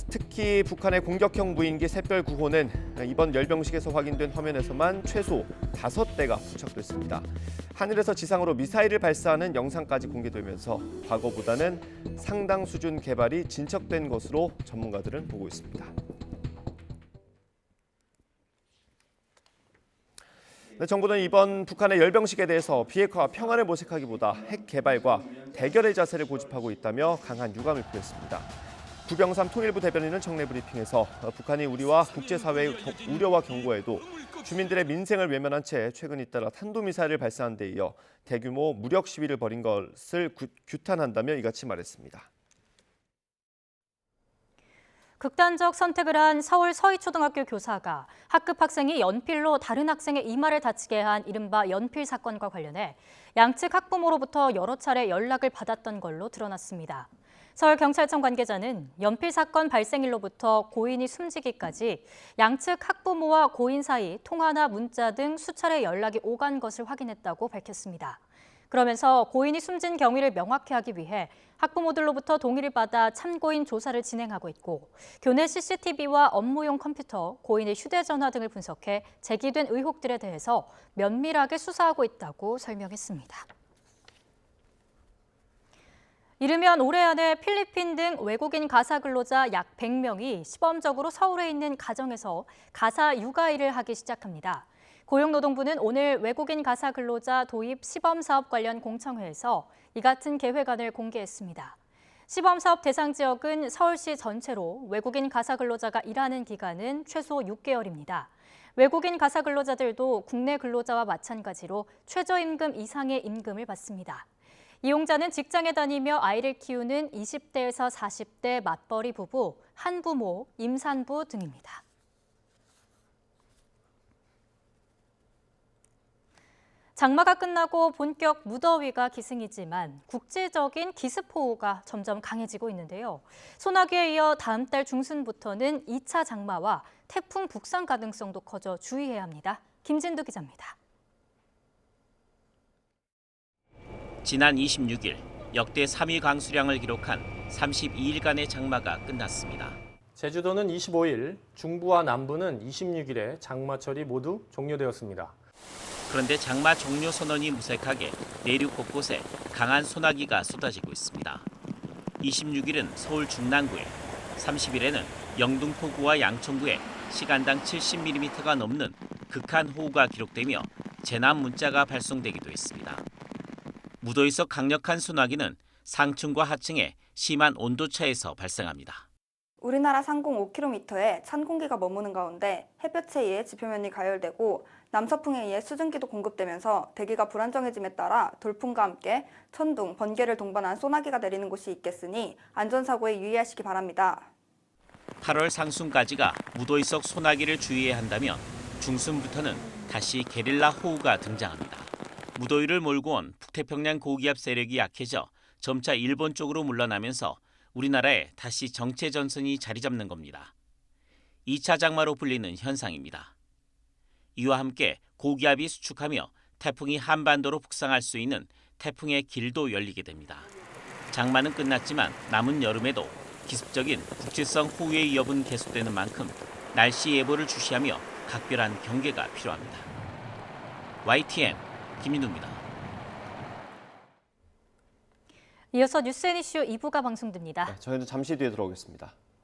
특히 북한의 공격형 무인기 샛별 9호는 이번 열병식에서 확인된 화면에서만 최소 5대가 포착됐습니다. 하늘에서 지상으로 미사일을 발사하는 영상까지 공개되면서 과거보다는 상당 수준 개발이 진척된 것으로 전문가들은 보고 있습니다. 정부는 이번 북한의 열병식에 대해서 비핵화와 평화를 모색하기보다 핵 개발과 대결의 자세를 고집하고 있다며 강한 유감을 표했습니다. 구병삼 통일부 대변인은 정례 브리핑에서 북한이 우리와 국제사회의 우려와 경고에도 주민들의 민생을 외면한 채 최근 잇따라 탄도미사일을 발사한 데 이어 대규모 무력 시위를 벌인 것을 규탄한다며 이같이 말했습니다. 극단적 선택을 한 서울 서희초등학교 교사가 학급 학생이 연필로 다른 학생의 이마를 다치게 한 이른바 연필 사건과 관련해 양측 학부모로부터 여러 차례 연락을 받았던 걸로 드러났습니다. 서울경찰청 관계자는 연필 사건 발생일로부터 고인이 숨지기까지 양측 학부모와 고인 사이 통화나 문자 등 수차례 연락이 오간 것을 확인했다고 밝혔습니다. 그러면서 고인이 숨진 경위를 명확히 하기 위해 학부모들로부터 동의를 받아 참고인 조사를 진행하고 있고 교내 CCTV와 업무용 컴퓨터, 고인의 휴대전화 등을 분석해 제기된 의혹들에 대해서 면밀하게 수사하고 있다고 설명했습니다. 이르면 올해 안에 필리핀 등 외국인 가사 근로자 약 100명이 시범적으로 서울에 있는 가정에서 가사 육아일을 하기 시작합니다. 고용노동부는 오늘 외국인 가사 근로자 도입 시범사업 관련 공청회에서 이 같은 계획안을 공개했습니다. 시범사업 대상 지역은 서울시 전체로 외국인 가사 근로자가 일하는 기간은 최소 6개월입니다. 외국인 가사 근로자들도 국내 근로자와 마찬가지로 최저임금 이상의 임금을 받습니다. 이용자는 직장에 다니며 아이를 키우는 20대에서 40대 맞벌이 부부, 한부모, 임산부 등입니다. 장마가 끝나고 본격 무더위가 기승이지만 국제적인 기습호우가 점점 강해지고 있는데요. 소나기에 이어 다음 달 중순부터는 2차 장마와 태풍 북상 가능성도 커져 주의해야 합니다. 김진두 기자입니다. 지난 26일 역대 3위 강수량을 기록한 32일간의 장마가 끝났습니다. 제주도는 25일, 중부와 남부는 26일에 장마철이 모두 종료되었습니다. 그런데 장마 종료 선언이 무색하게 내륙 곳곳에 강한 소나기가 쏟아지고 있습니다. 26일은 서울 중랑구에, 30일에는 영등포구와 양천구에 시간당 70mm가 넘는 극한 호우가 기록되며 재난 문자가 발송되기도 했습니다. 무더위 속 강력한 소나기는 상층과 하층에 심한 온도차에서 발생합니다. 우리나라 상공 5km에 찬 공기가 머무는 가운데 햇볕에 의해 지표면이 가열되고 남서풍에 의해 수증기도 공급되면서 대기가 불안정해짐에 따라 돌풍과 함께 천둥, 번개를 동반한 소나기가 내리는 곳이 있겠으니 안전사고에 유의하시기 바랍니다. 8월 상순까지가 무더위 속 소나기를 주의해야 한다면 중순부터는 다시 게릴라 호우가 등장합니다. 무더위를 몰고 온 북태평양 고기압 세력이 약해져 점차 일본 쪽으로 물러나면서 우리나라에 다시 정체 전선이 자리 잡는 겁니다. 2차 장마로 불리는 현상입니다. 이와 함께 고기압이 수축하며 태풍이 한반도로 북상할 수 있는 태풍의 길도 열리게 됩니다. 장마는 끝났지만 남은 여름에도 기습적인 국지성 호우의 위협은 계속되는 만큼 날씨 예보를 주시하며 각별한 경계가 필요합니다. YTN 김민우입니다. 이어서 뉴스 앤 이슈 2부가 방송됩니다. 저희는 잠시 뒤에 돌아오겠습니다.